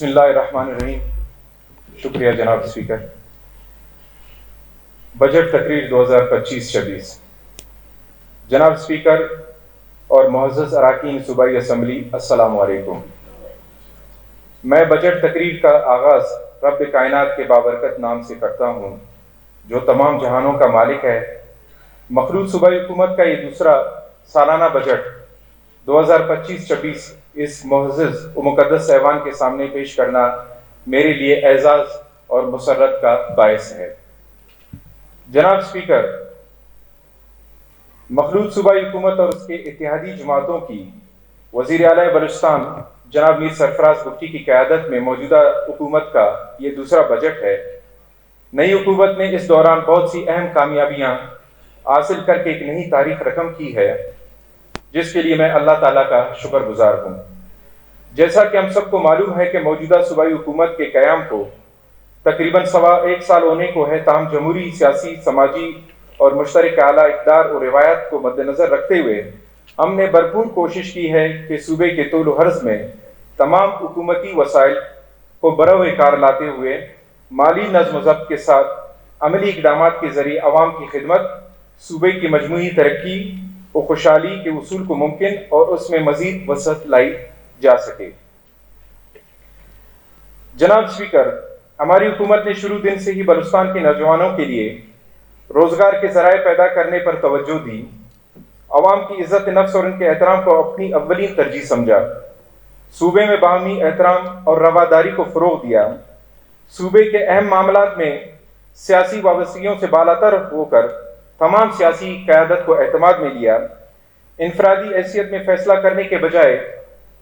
بسم اللہ الرحمن الرحیم۔ شکریہ جناب اسپیکر۔ بجٹ تقریر 2025-26۔ جناب اسپیکر اور معزز اراکین صوبائی اسمبلی، السلام علیکم۔ میں بجٹ تقریر کا آغاز رب کائنات کے بابرکت نام سے کرتا ہوں جو تمام جہانوں کا مالک ہے۔ مخلوط صوبائی حکومت کا یہ دوسرا سالانہ بجٹ 2025-26 اس معزز و مقدس ایوان کے سامنے پیش کرنا میرے لیے اعزاز اور مسرت کا باعث ہے۔ جناب اسپیکر، مخلوط صوبائی حکومت اور اس کے اتحادی جماعتوں کی وزیر اعلیٰ بلوچستان جناب میر سرفراز بگٹی کی قیادت میں موجودہ حکومت کا یہ دوسرا بجٹ ہے۔ نئی حکومت نے اس دوران بہت سی اہم کامیابیاں حاصل کر کے ایک نئی تاریخ رقم کی ہے، جس کے لیے میں اللہ تعالیٰ کا شکر گزار ہوں۔ جیسا کہ ہم سب کو معلوم ہے کہ موجودہ صوبائی حکومت کے قیام کو تقریباً 1.25 سال ہونے کو ہے، تاہم جمہوری، سیاسی، سماجی اور مشترک اعلیٰ اقدار اور روایات کو مد نظر رکھتے ہوئے ہم نے بھرپور کوشش کی ہے کہ صوبے کے طول و عرض میں تمام حکومتی وسائل کو بروئے کار لاتے ہوئے مالی نظم و ضبط کے ساتھ عملی اقدامات کے ذریعے عوام کی خدمت، صوبے کی مجموعی ترقی و خوشحالی کے اصول کو ممکن اور اس میں مزید وسعت لائی جا سکے۔ جناب اسپیکر، ہماری حکومت نے شروع دن سے ہی بلوچستان کے نوجوانوں کے لیے روزگار کے ذرائع پیدا کرنے پر توجہ دی، عوام کی عزت نفس اور ان کے احترام کو اپنی اولین ترجیح سمجھا، صوبے میں باہمی احترام اور رواداری کو فروغ دیا، صوبے کے اہم معاملات میں سیاسی وابستگیوں سے بالاتر ہو کر تمام سیاسی قیادت کو اعتماد میں لیا، انفرادی حیثیت میں فیصلہ کرنے کے بجائے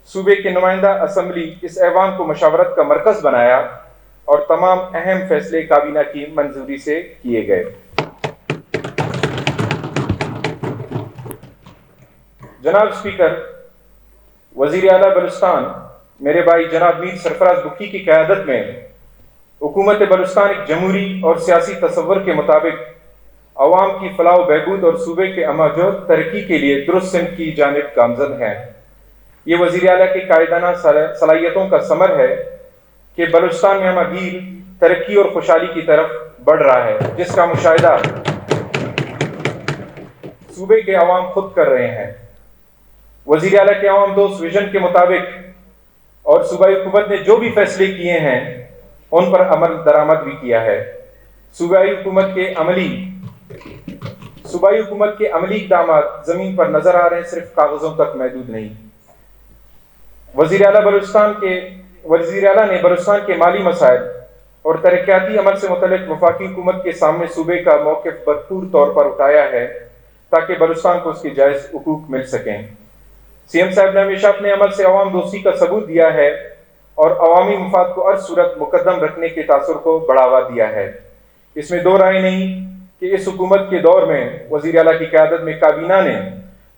صوبے کے نمائندہ اسمبلی اس ایوان کو مشاورت کا مرکز بنایا اور تمام اہم فیصلے کابینہ کی منظوری سے کیے گئے۔ جناب اسپیکر، وزیر اعلیٰ بلوچستان میرے بھائی جناب میر سرفراز بگٹی کی قیادت میں حکومت بلوچستان ایک جمہوری اور سیاسی تصور کے مطابق عوام کی فلاح و بہبود اور صوبے کے اماجد ترقی کے لیے درست سمت کی جانب گامزن ہے۔ یہ وزیر اعلیٰ کی قائدانہ صلاحیتوں کا ثمر ہے کہ بلوچستان میں ہمہ گیر ترقی اور خوشحالی کی طرف بڑھ رہا ہے، جس کا مشاہدہ صوبے کے عوام خود کر رہے ہیں۔ وزیر اعلیٰ کے عوام دوست ویژن کے مطابق اور صوبائی حکومت نے جو بھی فیصلے کیے ہیں ان پر عمل درآمد بھی کیا ہے۔ صوبائی حکومت کے عملی اقدامات زمین پر نظر آ رہے ہیں، صرف کاغذوں تک محدود نہیں۔ وزیر اعلیٰ نے بلوچستان کے مالی مسائل اور ترقیاتی عمل سے متعلق وفاقی حکومت کے سامنے صوبے کا موقف بھرپور طور پر اٹھایا ہے تاکہ بلوچستان کو اس کے جائز حقوق مل سکیں۔ سی ایم صاحب نے ہمیشہ اپنے عمل سے عوام دوستی کا ثبوت دیا ہے اور عوامی مفاد کو ہر صورت مقدم رکھنے کے تاثر کو بڑھاوا دیا ہے۔ اس میں دو رائے نہیں کہ اس حکومت کے دور میں وزیر اعلیٰ کی قیادت میں کابینہ نے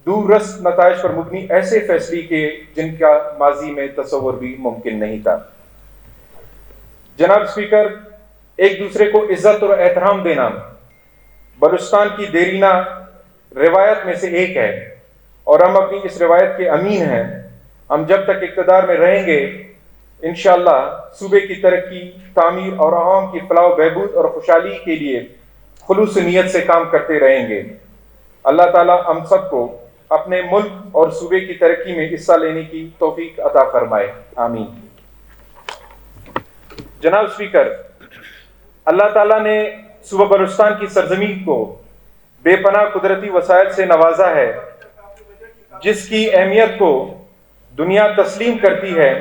دور رس نتائج پر مبنی ایسے فیصلے کیے جن کا ماضی میں تصور بھی ممکن نہیں تھا۔ جناب اسپیکر، ایک دوسرے کو عزت اور احترام دینا بلوچستان کی دیرینہ روایت میں سے ایک ہے اور ہم اپنی اس روایت کے امین ہیں۔ ہم جب تک اقتدار میں رہیں گے انشاءاللہ صوبے کی ترقی، تعمیر اور عوام کی فلاح و بہبود اور خوشحالی کے لیے خلوص نیت سے کام کرتے رہیں گے۔ اللہ تعالیٰ ہم سب کو اپنے ملک اور صوبے کی ترقی میں حصہ لینے کی توفیق عطا فرمائے، آمین۔ جناب اسپیکر، اللہ تعالیٰ نے صوبہ بلوچستان کی سرزمین کو بے پناہ قدرتی وسائل سے نوازا ہے، جس کی اہمیت کو دنیا تسلیم کرتی ہے۔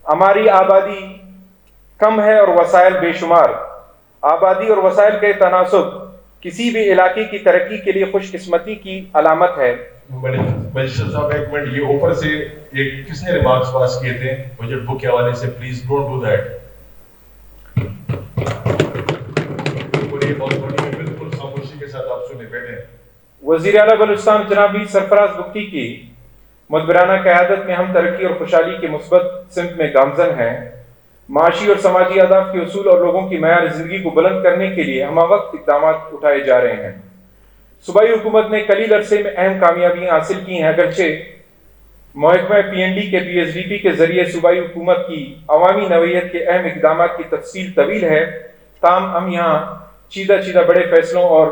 ہماری آبادی کم ہے اور وسائل بے شمار۔ آبادی اور وسائل کے تناسب کسی بھی علاقے کی ترقی کے لیے خوش قسمتی کی علامت ہے۔ مجسٹر صاحب ایک منٹ، یہ اوپر سے ایک کس نے ریمارکس پاس کیے تھے بجٹ بک کے حوالے سے، پلیز ڈونٹ ڈو دیٹ۔ بالکل خاموشی کے ساتھ آپ سنے بیٹھے۔ وزیر اعلیٰ بلوچستان جناب میر سرفراز بگٹی کی مدبرانہ قیادت میں ہم ترقی اور خوشحالی کے مثبت سمت میں گامزن ہیں۔ معاشی اور سماجی اہداف کے اصول اور لوگوں کی معیار زندگی کو بلند کرنے کے لیے ہمہ وقت اقدامات اٹھائے جا رہے ہیں۔ صوبائی حکومت نے قلیل عرصے میں اہم کامیابیاں حاصل کی ہیں، اگرچہ محکمہ PND کے PSDP کے ذریعے صوبائی حکومت کی عوامی نوعیت کے اہم اقدامات کی تفصیل طویل ہے، تاہم ہم یہاں چیدہ بڑے فیصلوں اور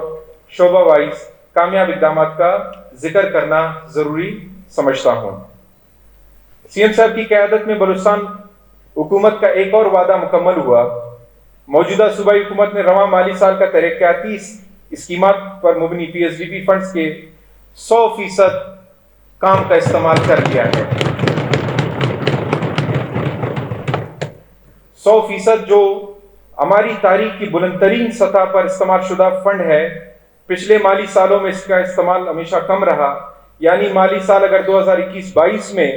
شعبہ وائز کامیاب اقدامات کا ذکر کرنا ضروری سمجھتا ہوں۔ CM صاحب کی قیادت میں بلوچستان حکومت کا ایک اور وعدہ مکمل ہوا۔ موجودہ صوبائی حکومت نے رواں مالی سال کا ترقیاتی اسکیمات پر مبنی PSDP فنڈز کے 100% کام کا استعمال کر لیا ہے۔ 100% جو ہماری تاریخ کی بلند ترین سطح پر استعمال شدہ فنڈ ہے۔ پچھلے مالی سالوں میں اس کا استعمال ہمیشہ کم رہا، یعنی مالی سال اگر 2021-22 میں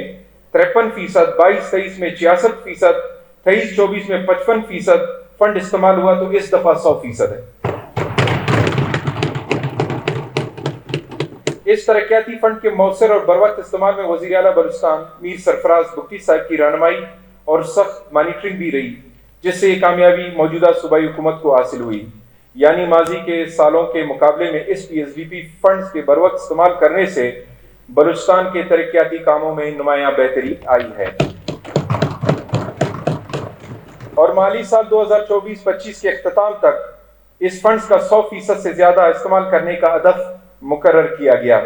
53%، 22-23 میں 66%، 23-24 میں 55% فنڈ استعمال ہوا تو اس دفعہ 100% ہے۔ اس ترقیاتی فنڈ کے مؤثر اور بروقت استعمال میں وزیر اعلیٰ بلوچستان میر سرفراز بگٹی صاحب کی رہنمائی اور سخت مانیٹرنگ بھی رہی، جس سے یہ کامیابی موجودہ صوبائی حکومت کو حاصل ہوئی، یعنی ماضی کے سالوں کے مقابلے میں اس PSDP فنڈز کے بروقت استعمال کرنے سے بلوچستان کے ترقیاتی کاموں میں نمایاں بہتری آئی ہے، اور مالی سال 2024-25 کے اختتام تک اس فنڈز کا 100% سے زیادہ استعمال کرنے کا ہدف مقرر کیا گیا۔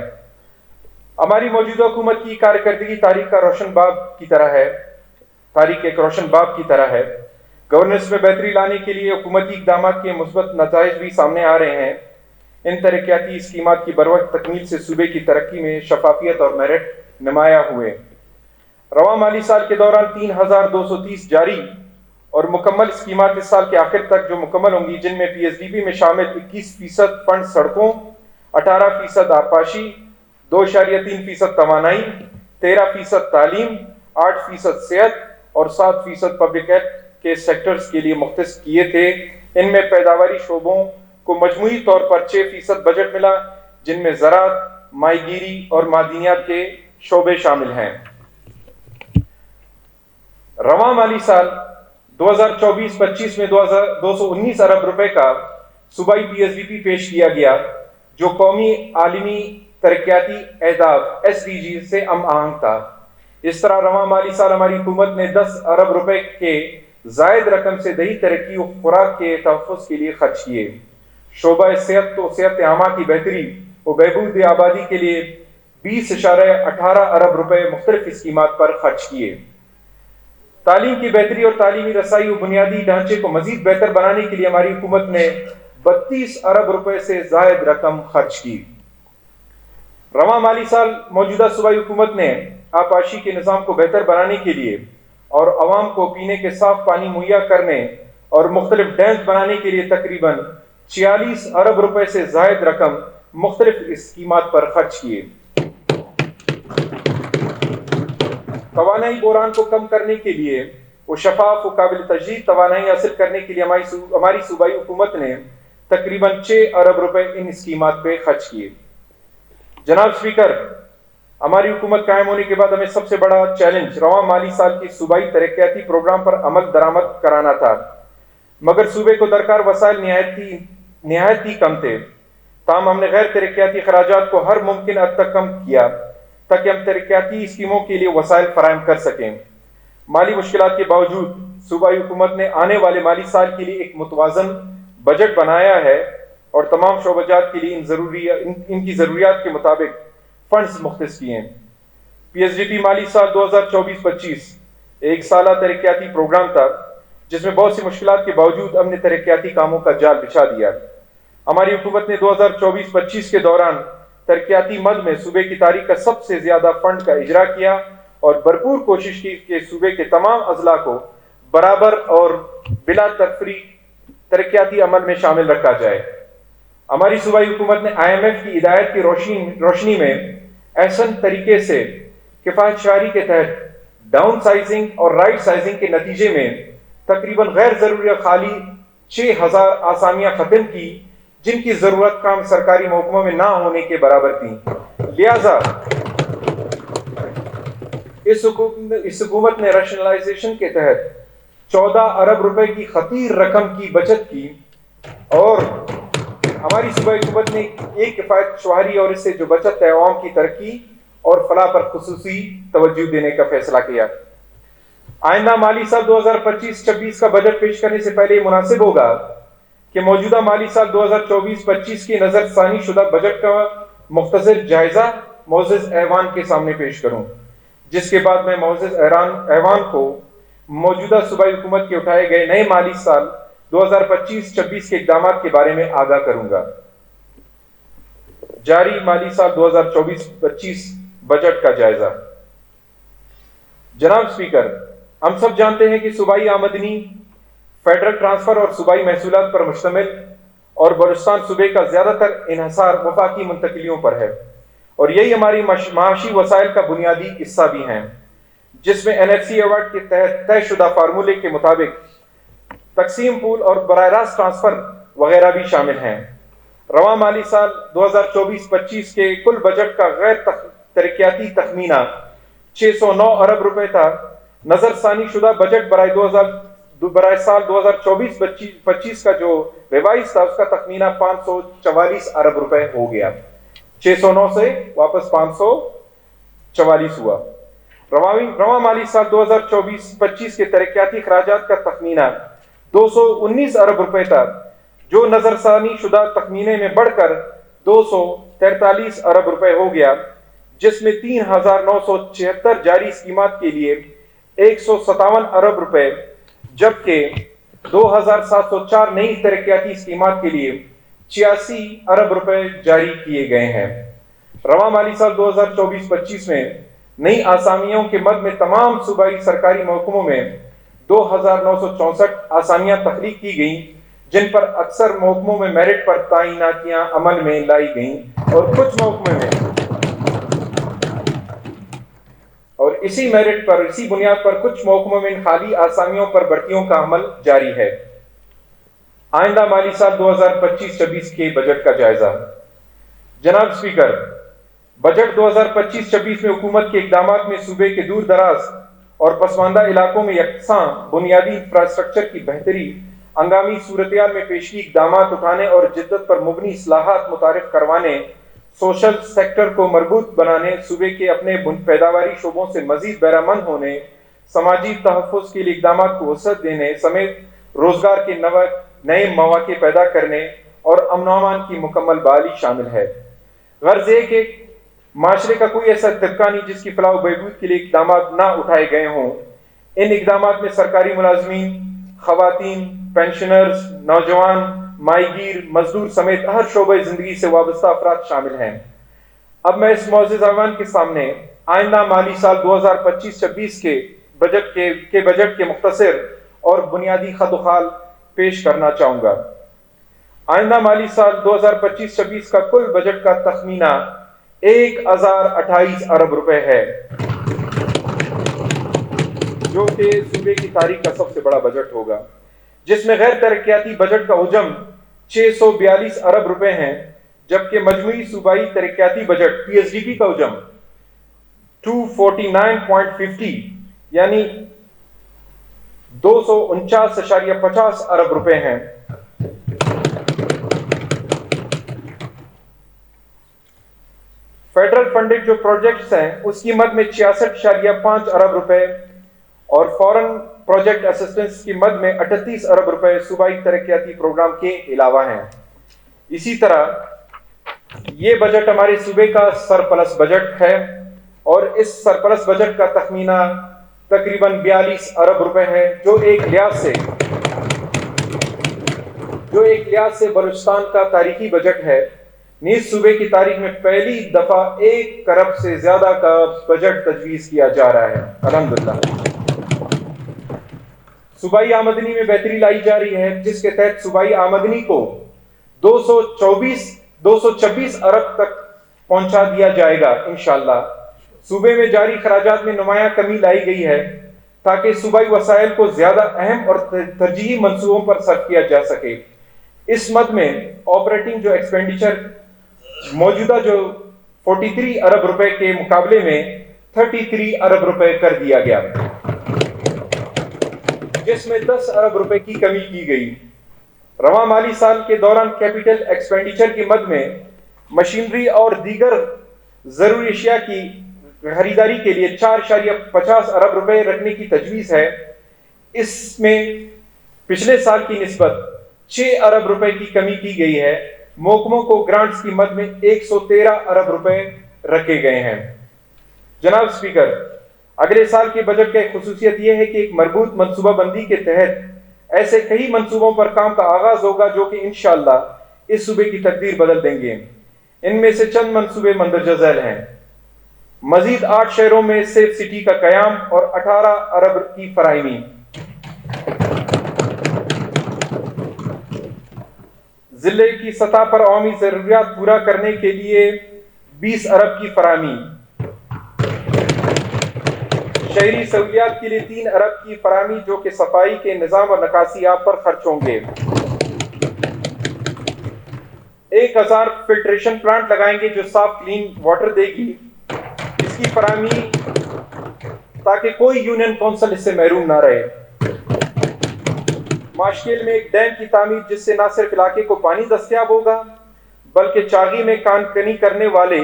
ہماری موجودہ حکومت کی کارکردگی تاریخ ایک روشن باب کی طرح ہے۔ گورننس میں بہتری لانے کے لیے حکومتی اقدامات کے مثبت نتائج بھی سامنے آ رہے ہیں۔ ان ترقیاتی اسکیمات کی بروقت تکمیل سے صوبے کی ترقی میں شفافیت اور میرٹ نمایاں ہوئے۔ رواں مالی سال کے دوران 3230 جاری اور مکمل اسکیمات اس سال کے آخر تک جو مکمل ہوں گی، جن میں PSDP میں شامل 21% فنڈ سڑکوں، 18% آبپاشی، 2.3% توانائی، 13% تعلیم، 8% صحت اور 7% پبلک ہیلتھ کے سیکٹرز کے لیے مختص کیے تھے۔ ان میں پیداواری شعبوں کو مجموعی طور پر 6% بجٹ ملا، جن میں زراعت، ماہی گیری اور معدنیات کے شعبے شامل ہیں۔ رواں مالی سال 2024-25 میں 219 ارب روپے کا صوبائی PSDP پیش کیا گیا، جو قومی عالمی ترقیاتی اہداف SDG سے ہم آہنگ تھا۔ اس طرح رواں مالی سال ہماری حکومت نے 10 ارب روپے کے زائد رقم سے دیہی ترقی و خوراک کے تحفظ کے لیے خرچ کیے۔ شعبہ صحت تو صحت عامہ کی بہتری و بہبود آبادی کے لیے 20.18 ارب روپے مختلف اسکیمات پر خرچ کیے۔ تعلیم کی بہتری اور تعلیمی رسائی و بنیادی ڈھانچے کو مزید بہتر بنانے کے لیے ہماری حکومت نے 32 ارب روپے سے زائد رقم خرچ کی۔ رواں مالی سال موجودہ صوبائی حکومت نے آبپاشی کے نظام کو بہتر بنانے کے لیے اور عوام کو پینے کے صاف پانی مہیا کرنے اور مختلف ڈیمز بنانے کے لیے تقریباً 46 ارب روپے سے زائد رقم مختلف اسکیمات پر خرچ کیے۔ توانائی بحران کو کم کرنے کے لیے وہ شفاف و قابل تجدید توانائی حاصل کرنے کے لیے ہماری صوبائی حکومت نے تقریباً 6 ارب روپے ان اسکیمات پہ خرچ کیے۔ جناب اسپیکر، ہماری حکومت قائم ہونے کے بعد ہمیں سب سے بڑا چیلنج رواں مالی سال کی صوبائی ترقیاتی پروگرام پر عمل درآمد کرانا تھا، مگر صوبے کو درکار وسائل نہایت ہی کم تھے۔ تاہم ہم نے غیر ترقیاتی اخراجات کو ہر ممکن حد تک کم کیا تاکہ ہم ترقیاتی اسکیموں کے لیے وسائل فراہم کر سکیں۔ مالی مشکلات کے باوجود صوبائی حکومت نے آنے والے مالی سال کے لیے ایک متوازن بجٹ بنایا ہے اور تمام شعبہ جات کے لیے ان کی ضروریات کے مطابق فنڈز مختص کیے ہیں۔ PSDP مالی سال 2024-25 ایک سالہ ترقیاتی پروگرام تھا، جس میں بہت سی مشکلات کے باوجود ہم نے ترقیاتی کاموں کا جال بچھا دیا۔ ہماری حکومت نے 2024-25 کے دوران ترقیاتی مد میں صوبے کی تاریخ کا سب سے زیادہ فنڈ کا اجرا کیا اور بھرپور کوشش کی کہ صوبے کے تمام اضلاع کو برابر اور بلا تفریق ترقیاتی عمل میں شامل رکھا جائے۔ ہماری صوبائی حکومت نے IMF کی ہدایت کی روشنی میں احسن طریقے سے کفایت شعاری کے تحت ڈاؤن سائزنگ اور رائٹ سائزنگ کے نتیجے میں تقریباً غیر ضروری خالی 6000 آسامیاں ختم کی، جن کی ضرورت کام سرکاری محکموں میں نہ ہونے کے برابر تھی۔ لہذا اس حکومت نے ریشنلائزیشن کے تحت 14 ارب روپے کی خطیر رقم کی بچت کی اور ہماری صوبائی حکومت نے ایک کفایت شعاری اور اس سے جو بچت ہے عوام کی ترقی اور فلاح پر خصوصی توجہ دینے کا فیصلہ کیا۔ آئندہ مالی سال 2025-26 کا بجٹ پیش کرنے سے پہلے یہ مناسب ہوگا کہ موجودہ مالی سال 2024-25 کی نظر ثانی شدہ بجٹ کا مختصر جائزہ معزز ایوان کے سامنے پیش کروں، جس کے بعد میں معزز ایوان کو موجودہ صوبائی حکومت کے اٹھائے گئے نئے مالی سال 2025-26 کے اقدامات کے بارے میں آگاہ کروں گا۔ جاری مالی سال 2024-25 بجٹ کا جائزہ۔ جناب اسپیکر، ہم سب جانتے ہیں کہ صوبائی آمدنی فیڈرل ٹرانسفر اور صوبائی محصولات پر مشتمل، اور بلوچستان صوبے کا زیادہ تر انحصار وفاقی منتقلیوں پر ہے، اور یہی ہماری معاشی وسائل کا بنیادی حصہ بھی ہیں، جس میں NFC ایوارڈ کے تحت طے شدہ فارمولے کے مطابق تقسیم پول اور براہ راست ٹرانسفر وغیرہ بھی شامل ہیں۔ رواں مالی سال 2024-25 کے کل بجٹ کا غیر ترقیاتی تخمینہ 609 ارب روپے تھا۔ نظر ثانی شدہ بجٹ برائے سال 2024-25 کا جو ریوائز تھا، اس کا تخمینہ 544 ارب روپے ہو گیا، 609 سے واپس 544 ہوا۔ رواں مالی سال 2024-25 کے ترقیاتی اخراجات کا تخمینہ 219 ارب روپے تھا، جو نظر ثانی شدہ تخمینے میں بڑھ کر 243 ارب روپے ہو گیا، جس میں 3976 جاری اسکیمات کے لیے 157 ارب روپے، جبکہ 2704 نئی ترقیاتی اسکیمات کے لیے 86 ارب روپے جاری کیے گئے ہیں۔ رواں مالی سال 2024-25 میں نئی آسامیوں کے مد میں تمام صوبائی سرکاری محکموں میں 2964 آسامیاں تخلیق کی گئیں، جن پر اکثر محکموں میں میرٹ پر تعیناتیاں عمل میں لائی گئیں، اور کچھ محکموں میں اور اسی بنیاد پر کچھ محکموں میں خالی آسامیوں پر بھرتیوں کا عمل جاری ہے۔ آئندہ مالی سال 2025-26 کے بجٹ کا جائزہ۔ جناب اسپیکر، بجٹ 2025-26 میں حکومت کے اقدامات میں صوبے کے دور دراز اور پسماندہ علاقوں میں یکساں بنیادی انفراسٹرکچر کی بہتری، ہنگامی صورتحال میں پیشگی اقدامات اٹھانے اور جدت پر مبنی اصلاحات متعارف کروانے، سوشل سیکٹر کو مربوط بنانے، صوبے کے اپنے پیداواری شعبوں سے مزید بہرہ مند ہونے، سماجی تحفظ کے لیے اقدامات کو وسعت دینے سمیت روزگار کے نئے مواقع پیدا کرنے اور امن و امان کی مکمل بحالی شامل ہے۔ غرض یہ کہ معاشرے کا کوئی ایسا طبقہ نہیں جس کی فلاح و بہبود کے لیے اقدامات نہ اٹھائے گئے ہوں۔ ان اقدامات میں سرکاری ملازمین، خواتین، پینشنرز، نوجوان، ماہی گیر، مزدور سمیت ہر شعبہ زندگی سے وابستہ افراد شامل ہیں۔ اب میں اس معزز ایوان کے سامنے آئندہ مالی سال 2025-26 کے بجٹ کے مختصر اور بنیادی خط و خال پیش کرنا چاہوں گا۔ آئندہ مالی سال 2025-26 کا کل بجٹ کا تخمینہ 1028 ارب روپے ہے، جو کہ صوبے کی تاریخ کا سب سے بڑا بجٹ ہوگا، جس میں غیر ترقیاتی بجٹ کا حجم 642 ارب روپے ہیں، جبکہ مجموعی صوبائی ترقیاتی بجٹ PSDP کا حجم 249.50 یعنی 249.50 ارب روپے ہیں۔ فیڈرل فنڈڈ جو پروجیکٹس ہیں اس کی مد میں 66.5 ارب روپے اور فورن پروجیکٹ اسسٹنس کی مد میں 38 ارب روپے صوبائی ترقیاتی پروگرام کے علاوہ ہیں۔ اسی طرح یہ بجٹ ہمارے صوبے کا سرپلس بجٹ ہے، اور اس سرپلس بجٹ کا تخمینہ تقریباً 42 ارب روپے ہے، جو ایک لحاظ سے بلوچستان کا تاریخی بجٹ ہے۔ نیز صوبے کی تاریخ میں پہلی دفعہ 1 ارب سے زیادہ کا بجٹ تجویز کیا جا رہا ہے، الحمدللہ۔ صوبائی آمدنی میں بہتری لائی جا رہی ہے، جس کے تحت صوبائی آمدنی کو 226 ارب تک پہنچا دیا جائے گا انشاءاللہ۔ صوبے میں جاری خراجات میں نمایاں کمی لائی گئی ہے تاکہ صوبائی وسائل کو زیادہ اہم اور ترجیحی منصوبوں پر صرف کیا جا سکے۔ اس مد میں آپریٹنگ جو ایکسپینڈیچر موجودہ جو 43 ارب روپے کے مقابلے میں 33 ارب روپے کر دیا گیا، جس میں 10 ارب روپے کی کمی کی گئی۔ رواں مالی سال کے دوران کیپٹل ایکسپینڈیچر کی مد میں مشینری اور دیگر ضروری اشیاء کی خریداری کے لیے 4.50 ارب روپے رکھنے کی تجویز ہے۔ اس میں پچھلے سال کی نسبت 6 ارب روپے کی کمی کی گئی ہے۔ محکموں کو گرانٹس کی مد میں 113 ارب روپے رکھے گئے ہیں۔ جناب اسپیکر، اگلے سال کے بجٹ کا ایک خصوصیت یہ ہے کہ ایک مربوط منصوبہ بندی کے تحت ایسے کئی منصوبوں پر کام کا آغاز ہوگا جو کہ انشاءاللہ اس صوبے کی تقدیر بدل دیں گے۔ ان میں سے چند منصوبے مندرجہ ذیل ہیں: مزید 8 شہروں میں سیف سٹی کا قیام اور 18 ارب کی فراہمی، ضلع کی سطح پر عوامی ضروریات پورا کرنے کے لیے 20 ارب کی فراہمی، شہری سہولیات کے لیے 3 ارب کی فراہمی جو کہ صفائی کے نظام اور نکاسی آب پر خرچ ہوں گے، 1000 فلٹریشن پلانٹ لگائیں گے جو صاف کلین واٹر دے گی، اس کی فراہمی تاکہ کوئی یونین کونسل اس سے محروم نہ رہے، ماشکیل میں ایک ڈیم کی تعمیر جس سے نہ صرف علاقے کو پانی دستیاب ہوگا بلکہ چاغی میں کان کنی کرنے والے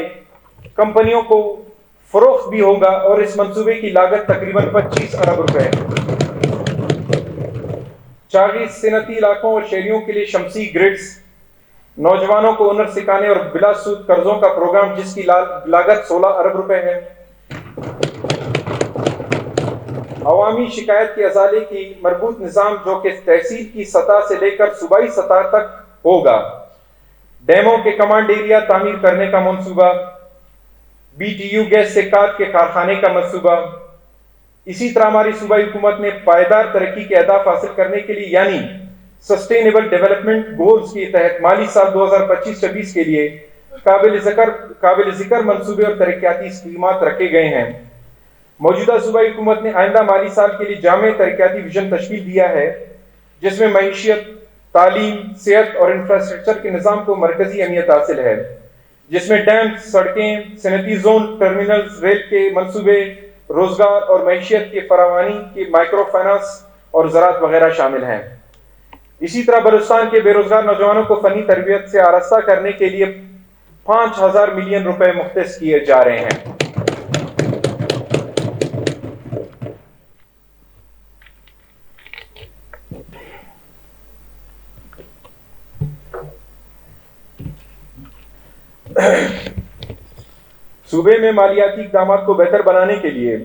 کمپنیوں کو فروخت بھی ہوگا، اور اس منصوبے کی لاگت تقریباً 25 ارب روپے ہے۔ چاغی صنعتی علاقوں اور شہریوں کے لیے شمسی گرڈز، نوجوانوں کو ہنر سکھانے اور بلا سود قرضوں کا پروگرام جس کی لاگت 16 ارب روپے ہے، عوامی شکایت کے ازالے کی مربوط نظام جو کہ تحصیل کی سطح سے لے کر صوبائی سطح تک ہوگا، ڈیموں کے کمانڈ ایریا تعمیر کرنے کا منصوبہ، بی ٹی یو گیس سے کاد کے کارخانے کا منصوبہ۔ اسی طرح ہماری صوبائی حکومت نے پائیدار ترقی کے اہداف حاصل کرنے کے لیے یعنی سسٹینیبل ڈیولپمنٹ گولز کے تحت مالی سال 2025-26 کے لیے قابل ذکر منصوبے اور ترقیاتی اسکیمات رکھے گئے ہیں۔ موجودہ صوبائی حکومت نے آئندہ مالی سال کے لیے جامع ترقیاتی ویژن تشکیل دیا ہے جس میں معیشت، تعلیم، صحت اور انفراسٹرکچر کے نظام کو مرکزی اہمیت حاصل ہے، جس میں ڈیم، سڑکیں، صنعتی زون، ٹرمینلز، ریل کے منصوبے، روزگار اور معیشت کے فراوانی کے مائکرو فائنانس اور زراعت وغیرہ شامل ہیں۔ اسی طرح بلوچستان کے بے روزگار نوجوانوں کو فنی تربیت سے آراستہ کرنے کے لیے 5000 ملین روپے مختص کیے جا رہے ہیں۔ صوبے میں مالیاتی اقدامات کو بہتر بنانے کے لیے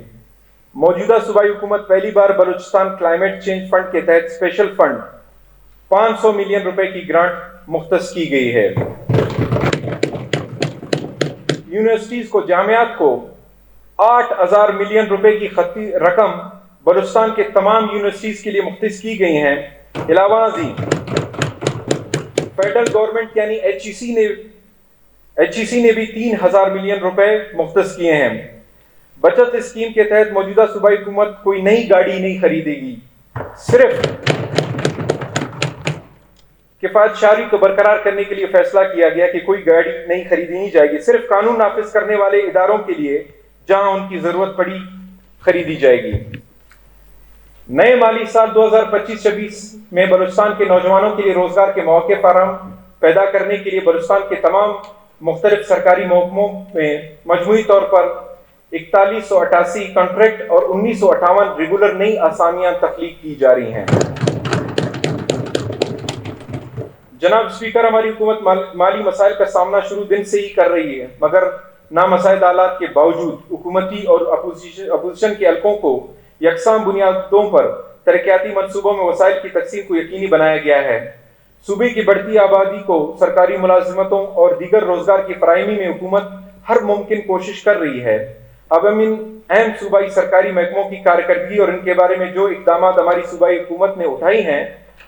موجودہ صوبائی حکومت پہلی بار بلوچستان کلائمیٹ چینج فنڈ کے تحت اسپیشل فنڈ 500 ملین روپے کی گرانٹ مختص کی گئی ہے۔ یونیورسٹیز کو، جامعات کو 8000 ملین روپے کی خطی رقم بلوچستان کے تمام یونیورسٹیز کے لیے مختص کی گئی ہیں۔ علاوہ ازیں فیڈرل گورنمنٹ یعنی ایچ ای سی نے بھی 3000 ملین روپے مختص کیے ہیں۔ بچت اسکیم کے تحت موجودہ صوبائی حکومت کوئی نئی گاڑی نہیں خریدے گی، صرف کفایت شعاری کو برقرار کرنے کے لیے فیصلہ کیا گیا کہ کوئی گاڑی نہیں خریدی نہیں جائے گی، صرف قانون نافذ کرنے والے اداروں کے لیے جہاں ان کی ضرورت پڑی خریدی جائے گی۔ نئے مالی سال 2025-26 میں بلوچستان کے نوجوانوں کے لیے روزگار کے مواقع فراہم پیدا کرنے کے لیے بلوچستان کے تمام مختلف سرکاری محکموں میں مجموعی طور پر 4188 کانٹریکٹ اور 1958 ریگولر نئی اسامیاں تخلیق کی جا رہی ہیں۔ جناب اسپیکر، ہماری حکومت مالی مسائل کا سامنا شروع دن سے ہی کر رہی ہے، مگر نامساعد حالات کے باوجود حکومتی اور اپوزیشن کے حلقوں کو یکساں بنیادوں پر ترقیاتی منصوبوں میں وسائل کی تقسیم کو یقینی بنایا گیا ہے۔ صوبے کی بڑھتی آبادی کو سرکاری ملازمتوں اور دیگر روزگار کی فراہمی میں حکومت ہر ممکن کوشش کر رہی ہے۔ اب ہم ان اہم صوبائی سرکاری محکموں کی کارکردگی اور ان کے بارے میں جو اقدامات ہماری صوبائی حکومت نے اٹھائی ہیں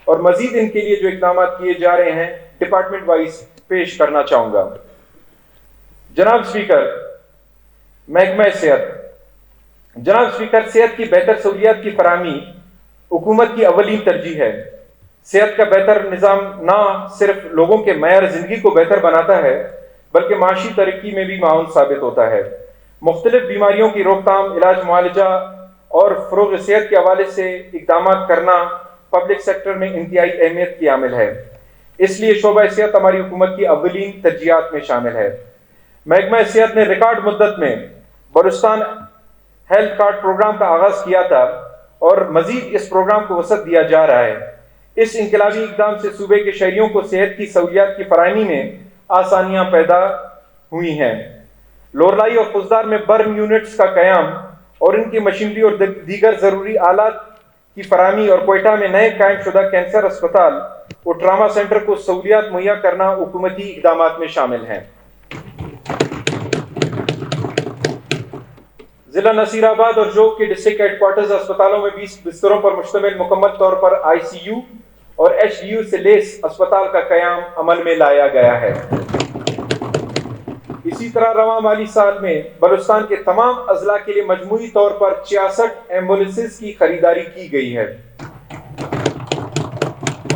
اور مزید ان کے لیے جو اقدامات کیے جا رہے ہیں ڈپارٹمنٹ وائز پیش کرنا چاہوں گا۔ جناب اسپیکر، محکمہ صحت۔ جناب اسپیکر، صحت کی بہتر سہولیات کی فراہمی حکومت کی اولین ترجیح ہے۔ صحت کا بہتر نظام نہ صرف لوگوں کے معیار زندگی کو بہتر بناتا ہے بلکہ معاشی ترقی میں بھی معاون ثابت ہوتا ہے۔ مختلف بیماریوں کی روک تھام، علاج، معالجہ اور فروغ صحت کے حوالے سے اقدامات کرنا پبلک سیکٹر میں انتہائی اہمیت کی عامل ہے، اس لیے شعبہ صحت ہماری حکومت کی اولین ترجیحات میں شامل ہے۔ محکمہ صحت نے ریکارڈ مدت میں بلوچستان ہیلتھ کارڈ پروگرام کا آغاز کیا تھا اور مزید اس پروگرام کو وسعت دیا جا رہا ہے۔ اس انقلابی اقدام سے صوبے کے شہریوں کو صحت کی سہولیات کی فراہمی میں آسانیاں پیدا ہوئی ہیں۔ لورلائی اور خزدار میں برن یونٹس کا قیام اور ان کی مشینری اور دیگر ضروری آلات کی فراہمی اور کوئٹہ میں نئے قائم شدہ کینسر اسپتال اور ٹراما سینٹر کو سہولیات مہیا کرنا حکومتی اقدامات میں شامل ہیں۔ ضلع نصیر آباد اور جوگ کے ڈسٹرکٹ ہیڈ کوارٹرز اسپتالوں میں 20 بستروں پر مشتمل مکمل طور پر ICU اور HDU سے لیس اسپتال کا قیام عمل میں لایا گیا ہے۔ اسی طرح رواں مالی سال میں بلوچستان کے تمام اضلاع کے لیے مجموعی طور پر 66 ایمبولینسز کی خریداری کی گئی ہے۔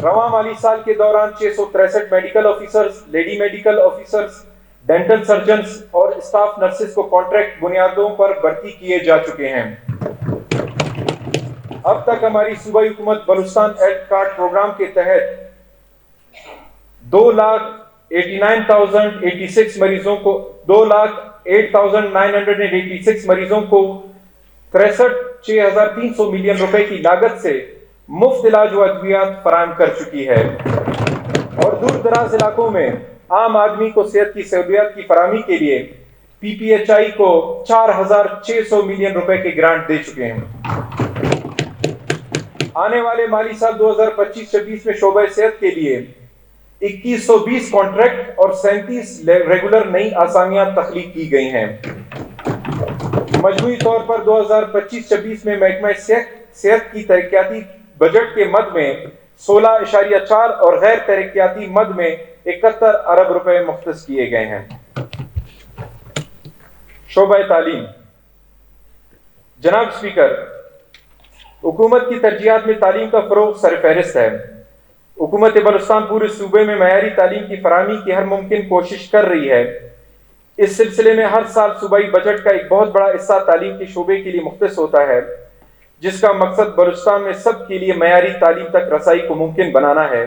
رواں مالی سال کے دوران 663 medical officers, lady medical officers, dental surgeons اور اسٹاف نرسز کو کانٹریکٹ بنیادوں پر بھرتی کیے جا چکے ہیں۔ اب تک ہماری صوبائی حکومت بلوچستان ہیلتھ کارڈ پروگرام کے تحت 2,89,086 مریضوں کو 2,08,986 مریضوں کو 63,6,300 ملین روپے کی لاگت سے مفت علاج و ادویات فراہم کر چکی ہے اور دور دراز علاقوں میں عام آدمی کو صحت کی سہولیات کی فراہمی کے لیے PPHI کو 4,600 ملین روپے کے گرانٹ دے چکے ہیں۔ آنے والے مالی سال 2025-26 میں شعبہ صحت کے لیے 2120 کانٹریکٹ اور 37 ریگولر نئی آسامیاں تخلیق کی گئی ہیں۔ مجموعی طور پر 2025-26 میں محکمہ صحت کی ترقیاتی بجٹ کے مد میں 16.4 اور غیر ترقیاتی مد میں 71 ارب روپے مختص کیے گئے ہیں۔ شعبہ تعلیم۔ جناب اسپیکر، حکومت کی ترجیحات میں تعلیم کا فروغ سرفہرست ہے۔ حکومت بلوچستان پورے صوبے میں معیاری تعلیم کی فراہمی کی ہر ممکن کوشش کر رہی ہے۔ اس سلسلے میں ہر سال صوبائی بجٹ کا ایک بہت بڑا حصہ تعلیم کے شعبے کے لیے مختص ہوتا ہے، جس کا مقصد بلوچستان میں سب کے لیے معیاری تعلیم تک رسائی کو ممکن بنانا ہے۔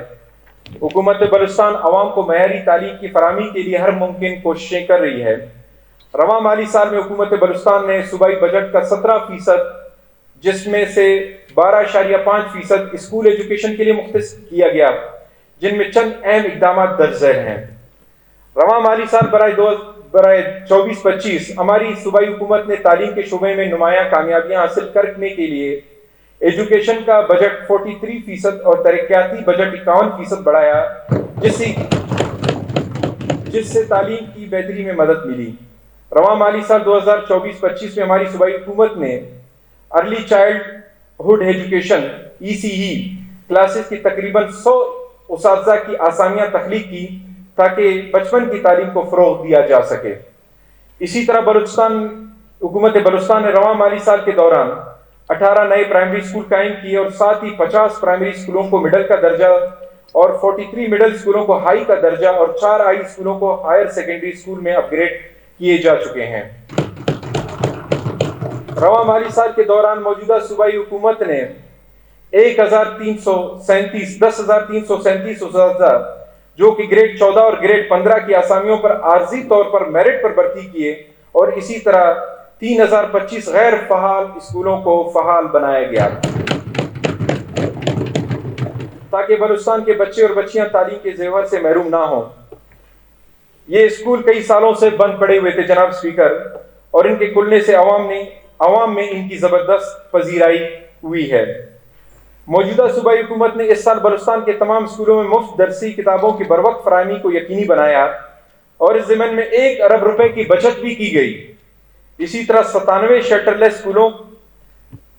حکومت بلوچستان عوام کو معیاری تعلیم کی فراہمی کے لیے ہر ممکن کوششیں کر رہی ہے۔ رواں مالی سال میں حکومت بلوچستان نے صوبائی بجٹ کا 17%، جس میں سے 12.5% اسکول ایجوکیشن کے لیے مختص کیا گیا، جن میں چند اہم اقدامات درج ذیل ہیں۔ رواں مالی سال برائے 24-25 ہماری صوبائی حکومت نے تعلیم کے شعبے میں نمایاں کامیابیاں حاصل کرنے کے لیے ایجوکیشن کا بجٹ 43% اور ترقیاتی بجٹ 51% بڑھایا، جس سے تعلیم کی بہتری میں مدد ملی۔ رواں مالی سال 2024-25 میں ہماری صوبائی حکومت نے early childhood education ECE classes کی تقریباً 100 اساتذہ کی آسامیاں تخلیق کی تاکہ بچپن کی تعلیم کو فروغ دیا جا سکے۔ اسی طرح حکومت بلوچستان نے رواں مالی سال کے دوران 18 نئے پرائمری اسکول قائم کیے اور ساتھ ہی 50 پرائمری اسکولوں کو مڈل کا درجہ اور 43 مڈل اسکولوں کو ہائی کا درجہ اور 4 ہائی اسکولوں کو ہائر سیکنڈری اسکول میں اپ گریڈ کیے جا چکے ہیں۔ رواں مالی سال کے دوران موجودہ صوبائی حکومت نے 10,337 اساتذہ جو کہ گریڈ 14 اور گریڈ 15 کی آسامیوں پر عارضی طور پر میرٹ پر بھرتی کیے اور اسی طرح 3,025 غیر فعال اسکولوں کو فعال بنایا گیا تاکہ بلوچستان کے بچے اور بچیاں تعلیم کے زیور سے محروم نہ ہوں۔ یہ اسکول کئی سالوں سے بند پڑے ہوئے تھے جناب اسپیکر، اور ان کے کھلنے سے عوام میں ان کی زبردست پذیرائی ہوئی ہے۔ موجودہ صوبائی حکومت نے اس سال بلوچستان کے تمام اسکولوں میں مفت درسی کتابوں کی بروقت فراہمی کو یقینی بنایا اور اس ضمن میں 1 ارب روپے کی بچت بھی کی گئی۔ اسی طرح 97 شیلٹر لیس اسکولوں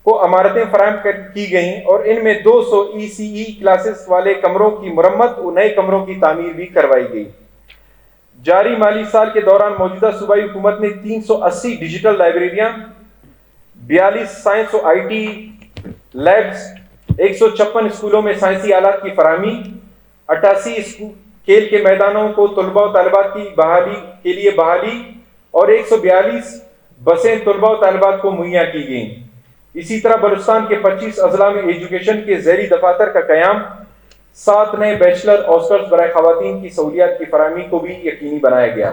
کو عمارتیں فراہم کی گئیں اور ان میں 200 ECE کلاسز والے کمروں کی مرمت اور نئے کمروں کی تعمیر بھی کروائی گئی۔ جاری مالی سال کے دوران موجودہ صوبائی حکومت نے 380 ڈیجیٹل لائبریریاں، 42 سائنس و IT لیبز، 156 اسکولوں میں سائنسی آلات کی فراہمی، 88 کھیل کے میدانوں کو طلباء و طالبات کی بحالی کے لیے بحالی اور 142 بسیں طلباء و طالبات کو مہیا کی گئیں۔ اسی طرح بلوچستان کے 25 اضلاع میں ایجوکیشن کے ذیلی دفاتر کا قیام، 7 نئے بیچلر ہاسٹلز برائے خواتین کی سہولیات کی فراہمی کو بھی یقینی بنایا گیا۔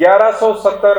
1170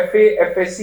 FA FSC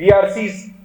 BRCs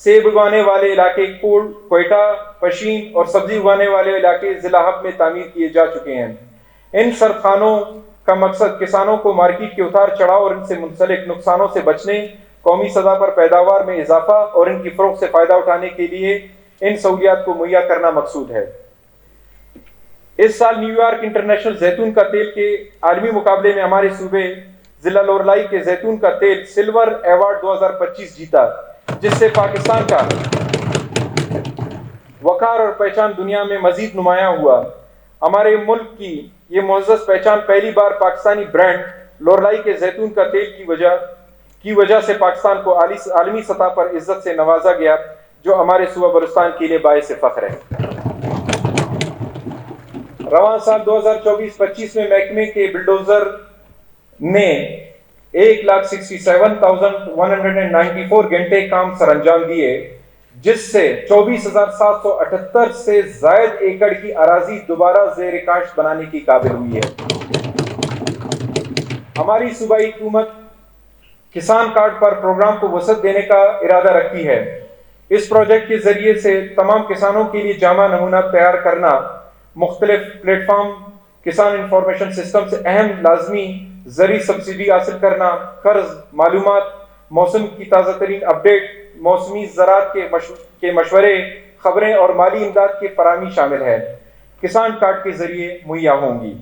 سیب اگانے والے علاقے کوئٹہ، پشین اور سبزی اگانے والے علاقے ضلع حب میں تعمیر کیے جا چکے ہیں۔ ان سرخانوں کا مقصد کسانوں کو مارکیٹ کے اتار چڑھاؤ اور ان سے منسلک نقصانوں سے بچنے، قومی سطح پر پیداوار میں اضافہ اور ان کی فروخت سے فائدہ اٹھانے کے لیے ان سہولیات کو مہیا کرنا مقصود ہے۔ اس سال نیو یارک انٹرنیشنل زیتون کا تیل کے عالمی مقابلے میں ہمارے صوبے ضلع لوریائی کے زیتون کا تیل سلور ایوارڈ 2025 جیتا، جس سے پاکستان کا وقار اور پہچان دنیا میں مزید نمایاں ہوا۔ ہمارے ملک کی یہ معزز پہچان پہلی بار پاکستانی برانڈ لوریائی کے زیتون کا تیل کی وجہ سے پاکستان کو عالمی سطح پر عزت سے نوازا گیا، جو ہمارے صوبہ بلوچستان کے لیے باعث فخر ہے۔ رواں سال 2024-25 میں محکمے کے بلڈوزر نے 1,67,194 گھنٹے کام سر انجام دیے، جس سے 24,778 سے زائد ایکڑ کی اراضی دوبارہ زیر کاشت بنانے کی قابل ہوئی ہے۔ ہماری صوبائی حکومت کسان کارڈ پر پروگرام کو وسعت دینے کا ارادہ رکھتی ہے۔ اس پروجیکٹ کے ذریعے سے تمام کسانوں کے لیے جامع نمونہ تیار کرنا، مختلف پلیٹ فارم کسان انفارمیشن سسٹم سے اہم لازمی زرعی سبسڈی حاصل کرنا، قرض، معلومات، موسم کی تازہ ترین اپڈیٹ، موسمی زراعت کے مشورے، خبریں اور مالی امداد کی فراہمی شامل ہے، کسان کارڈ کے ذریعے مہیا ہوں گی۔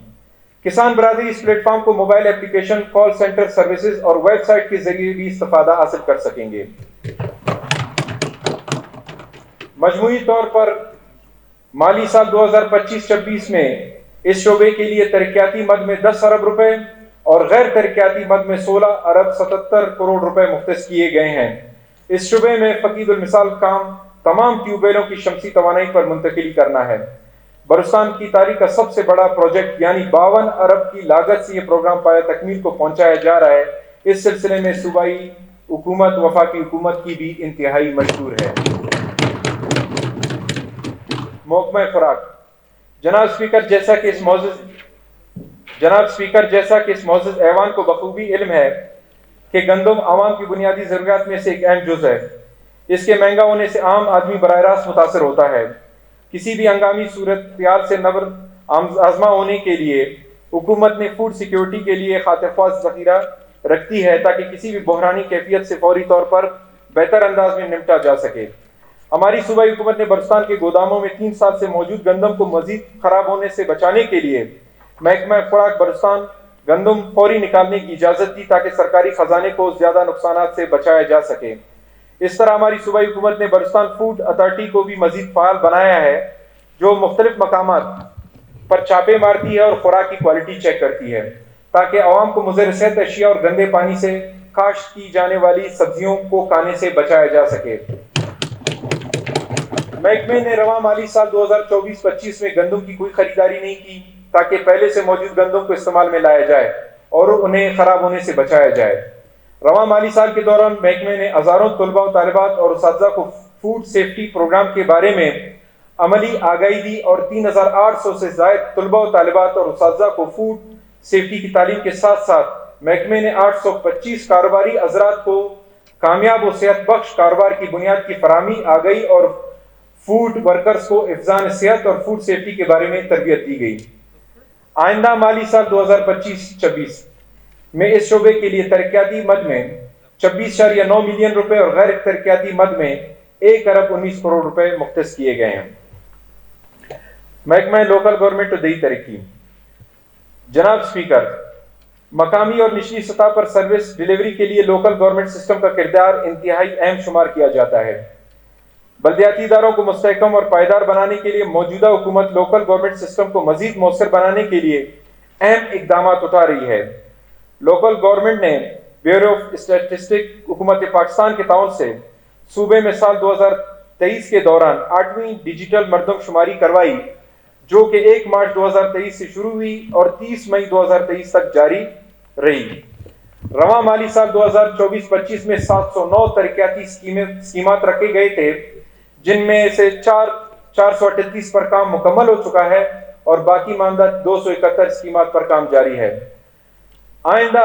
کسان برادری اس پلیٹ فارم کو mobile application, call centre services اور ویب سائٹ کے ذریعے بھی استفادہ حاصل کر سکیں گے۔ مجموعی طور پر مالی سال 2025-26 میں اس شعبے کے لیے ترقیاتی مد میں 10 ارب روپے اور غیر ترقیاتی مد میں 16,77 کروڑ روپے مختص کیے گئے ہیں۔ اس شعبے میں فقید المثال کام تمام ٹیوب ویلوں کی شمسی توانائی پر منتقلی کرنا ہے۔ بلوچستان کی تاریخ کا سب سے بڑا پروجیکٹ یعنی 52 ارب کی لاگت سے یہ پروگرام پایہ تکمیل کو پہنچایا جا رہا ہے۔ اس سلسلے میں صوبائی حکومت وفاقی حکومت کی بھی انتہائی مشکور ہے۔ محکمہ خوراک، جناب اسپیکر جیسا کہ اس معزز ایوان کو بخوبی علم ہے کہ گندم عوام کی بنیادی ضروریات میں سے ایک اہم جز ہے۔ اس کے مہنگا ہونے سے عام آدمی براہ راست متاثر ہوتا ہے۔ کسی بھی ہنگامی صورتحال سے نبر آزما ہونے کے لیے حکومت نے فوڈ سیکیورٹی کے لیے خاطر خواہ ذخیرہ رکھتی ہے تاکہ کسی بھی بحرانی کیفیت سے فوری طور پر بہتر انداز میں نمٹا جا سکے۔ ہماری صوبائی حکومت نے بلوچستان کے گوداموں میں 3 سال سے موجود گندم کو مزید خراب ہونے سے بچانے کے لیے محکمہ خوراک بلوچستان گندم فوری نکالنے کی اجازت دی تاکہ سرکاری خزانے کو زیادہ نقصانات سے بچایا جا سکے۔ اس طرح ہماری صوبائی حکومت نے بلوچستان فوڈ اتھارٹی کو بھی مزید فعال بنایا ہے، جو مختلف مقامات پر چھاپے مارتی ہے اور خوراک کی کوالٹی چیک کرتی ہے تاکہ عوام کو مضر صحت اشیاء اور گندے پانی سے کاشت کی جانے والی سبزیوں کو کھانے سے بچایا جا سکے۔ محکمے نے رواں مالی سال 2024-25 میں گندم کی کوئی خریداری نہیں کی تاکہ پہلے سے موجود گندم کو استعمال میں لایا جائے اور انہیں خراب ہونے سے بچایا جائے۔ رواں مالی سال کے دوران محکمے نے ہزاروں طلباء و طالبات اور اساتذہ کو فوڈ سیفٹی پروگرام کے بارے میں عملی آگاہی دی اور 3,800 سے زائد طلباء و طالبات اور اساتذہ کو فوڈ سیفٹی کی تعلیم کے ساتھ ساتھ محکمے نے 825 کاروباری حضرات کو کامیاب و صحت بخش کاروبار کی بنیاد کی فراہمی، آگاہی اور فوڈ ورکرز کو حفظان صحت اور فوڈ سیفٹی کے بارے میں تربیت دی گئی۔ آئندہ مالی سال 2025-26 میں اس شعبے کے لیے ترقیاتی مد میں 26.9 ملین روپے اور غیر ترقیاتی مد میں 1 ارب 19 کروڑ روپے مختص کیے گئے ہیں۔ محکمہ لوکل گورنمنٹ و دیہی ترقی، جناب اسپیکر، مقامی اور نچلی سطح پر سروس ڈیلیوری کے لیے لوکل گورنمنٹ سسٹم کا کردار انتہائی اہم شمار کیا جاتا ہے۔ بلدیاتی اداروں کو مستحکم اور پائیدار بنانے کے لیے موجودہ حکومت لوکل گورنمنٹ سسٹم کو مزید مؤثر بنانے کے لیے اہم اقدامات اٹھا رہی ہے۔ لوکل گورنمنٹ نے بیورو آف اسٹیٹسٹک حکومت پاکستان کے تعاون سے صوبے میں سال 2023 کے دوران 8ویں ڈیجیٹل مردم شماری کروائی، جو کہ 1 مارچ 2023 سے شروع ہوئی اور 30 مئی 2023 تک جاری رہی۔ رواں مالی سال 2024-25 میں 709 ترقیاتی اسکیمات رکھے گئے تھے، جن میں سے 438 پر کام مکمل ہو چکا ہے اور باقی ماندہ 271 اسکیمات پر کام جاری ہے۔ آئندہ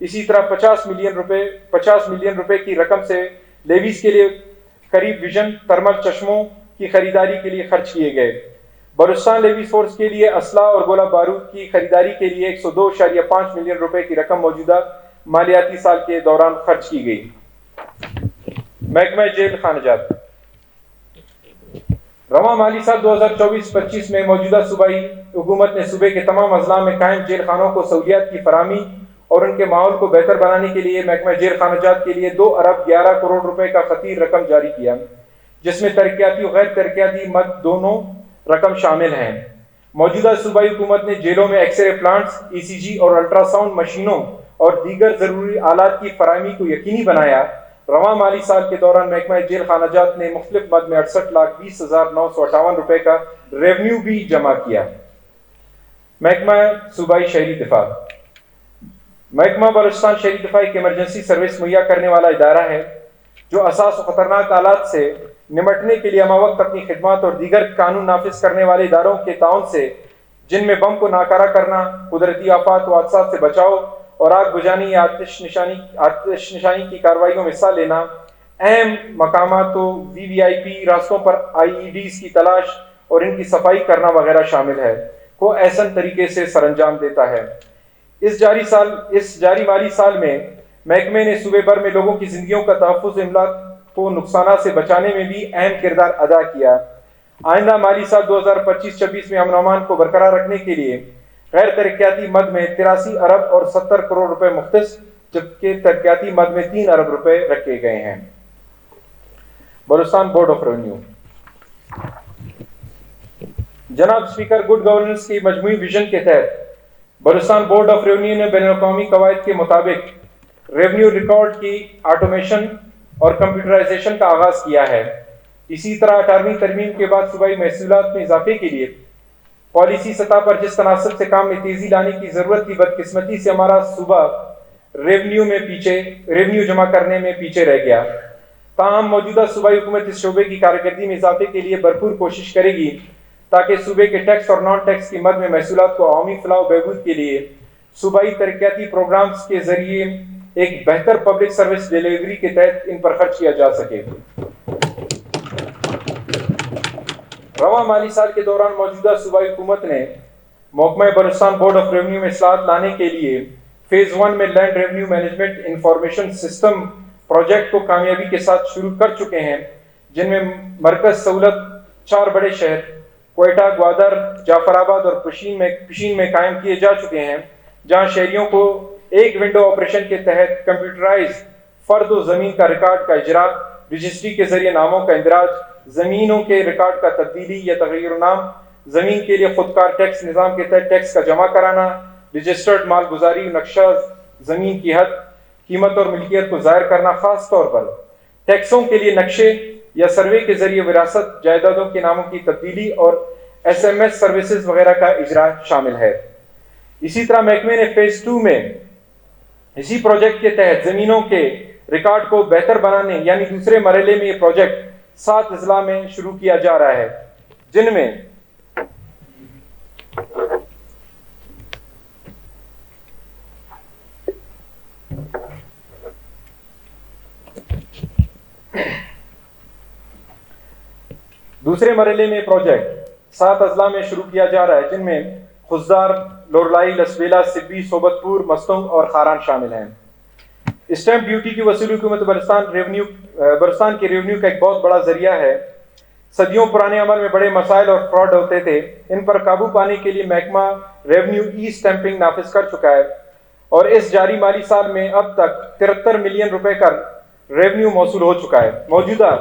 اسی طرح 50 ملین روپے کی رقم سے لیویز کے لیے قریب ویژن تھرمل چشموں کی خریداری کے لیے خرچ کیے گئے۔ بلوچستان لیوی فورس کے لیے اسلحہ اور گولہ بارود کی خریداری کے لیے 102.5 ملین روپے کی رقم موجودہ مالیاتی سال کے دوران خرچ کی گئی۔ محکمہ جیل خانجات، رواں مالی سال 2024-25 میں موجودہ صوبائی حکومت نے صوبے کے تمام اضلاع میں قائم جیل خانوں کو سہولیات کی فراہمی اور ان کے ماحول کو بہتر بنانے کے لیے محکمہ جیل خانجات کے لیے 2 ارب 11 کروڑ روپے کا خطیر رقم جاری کیا، جس میں ترقیاتی و غیر ترقیاتی مد دونوں رقم شامل ہیں۔ موجودہ صوبائی حکومت نے جیلوں میں ایکس رے پلانٹس، ای سی جی اور الٹرا ساؤنڈ مشینوں اور دیگر ضروری آلات کی فراہمی کو یقینی بنایا۔ رواں مالی سال کے دوران محکمہ جیل خانجات نے مختلف مد میں 68,20,958 روپے کا ریونیو بھی جمع کیا۔ محکمہ صوبائی شہری دفاع، محکمہ بلوچستان شہری دفاع ایک ایمرجنسی سروس مہیا کرنے والا ادارہ ہے جو اساس و خطرناک آلات سے نمٹنے کے لیے ہمہ اپنی خدمات اور دیگر قانون نافذ کرنے والے اداروں کے تعاون سے، جن میں بم کو ناکارہ کرنا، قدرتی آفات و حادثات سے بچاؤ اور آگ بجھانی یا آتش نشانی کی کارروائیوں میں حصہ لینا، اہم مقامات و وی وی آئی پی راستوں پر آئی ای ڈیز کی تلاش اور ان کی صفائی کرنا وغیرہ شامل ہے، کو احسن طریقے سے سر انجام دیتا ہے۔ اس جاری مالی سال میں محکمے نے صوبے بھر میں لوگوں کی زندگیوں کا تحفظ و املاک کو نقصانات سے بچانے میں بھی اہم کردار ادا کیا۔ آئندہ مالی سال 2025-26 میں امن و امان کو برقرار رکھنے کے لیے غیر ترقیاتی مد میں 83 ارب اور 70 کروڑ روپے مختص، جبکہ ترقیاتی مد میں 3 ارب روپے رکھے گئے ہیں۔ بلوچستان بورڈ آف ریونیو، جناب اسپیکر، گڈ گورننس کی مجموعی ویژن کے تحت بلوچستان بورڈ آف ریونیو نے بین الاقوامی قواعد کے مطابق ریونیو ریکارڈ کی آٹومیشن اور کمپیوٹرائزیشن کا آغاز کیا ہے۔ اسی طرح 18ویں ترمیم کے بعد صوبائی محصولات میں اضافے کے لیے پالیسی سطح پر جس تناسب سے کام میں تیزی لانے کی ضرورت تھی، بدقسمتی سے ہمارا صوبہ ریونیو جمع کرنے میں پیچھے رہ گیا۔ تاہم موجودہ صوبائی حکومت اس شعبے کی کارکردگی میں اضافے کے لیے بھرپور کوشش کرے گی تاکہ صوبے کے ٹیکس اور نان ٹیکس کی مد میں محصولات کو عوامی فلاح و بہبود کے لیے صوبائی ترقیاتی پروگرامز کے ذریعے ایک بہتر پبلک سروس ڈیلیوری کے تحت ان پر خرچ کیا جا سکے۔ رواں مالی سال کے دوران موجودہ صوبائی حکومت نے محکمہ بلوچستان بورڈ آف ریونیو میں اصلاحات لانے کے لیے فیز 1 میں land revenue management information system project کو کامیابی کے ساتھ شروع کر چکے ہیں، جن میں مرکز سہولت 4 بڑے شہر کوئٹہ، گوادر، جعفر آباد اور پشین میں قائم کیے جا چکے ہیں، جہاں شہریوں کو ایک ونڈو آپریشن کے تحت کمپیوٹرائز فرد و زمین کا ریکارڈ کا اجرا، رجسٹری کے ذریعے ناموں کا اندراج، زمینوں کے ریکارڈ کا تبدیلی یا تغیر نام، زمین کے لیے خودکار ٹیکس نظام کے تحت ٹیکس کا جمع کرانا، رجسٹرڈ مال گزاری نقشہ زمین کی حد، قیمت اور ملکیت کو ظاہر کرنا، خاص طور پر ٹیکسوں کے لیے نقشے یا سروے کے ذریعے وراثت جائیدادوں کے ناموں کی تبدیلی اور ایس ایم ایس سروسز وغیرہ کا اجرا شامل ہے۔ اسی طرح محکمے نے فیز 2 میں اسی پروجیکٹ کے تحت زمینوں کے ریکارڈ کو بہتر بنانے یعنی دوسرے مرحلے میں یہ پروجیکٹ 7 اضلاع میں شروع کیا جا رہا ہے، جن میں دوسرے مرحلے میں پروجیکٹ 7 اضلاع میں شروع کیا جا رہا ہے، جن میں خضدار، لورلائی، لسبیلا، سبی، صوبت پور، مستنگ اور خاران شامل ہیں۔ اسٹیمپ ڈیوٹی کی وصولی حکومت بلوچستان کے ریونیو کا ایک بہت بڑا ذریعہ ہے۔ صدیوں پرانے عمل میں بڑے مسائل اور فراڈ ہوتے تھے، ان پر قابو پانے کے لیے محکمہ ریونیو ای اسٹیمپنگ نافذ کر چکا ہے اور اس جاری مالی سال میں اب تک 73 ملین روپے کا ریونیو موصول ہو چکا ہے۔ موجودہ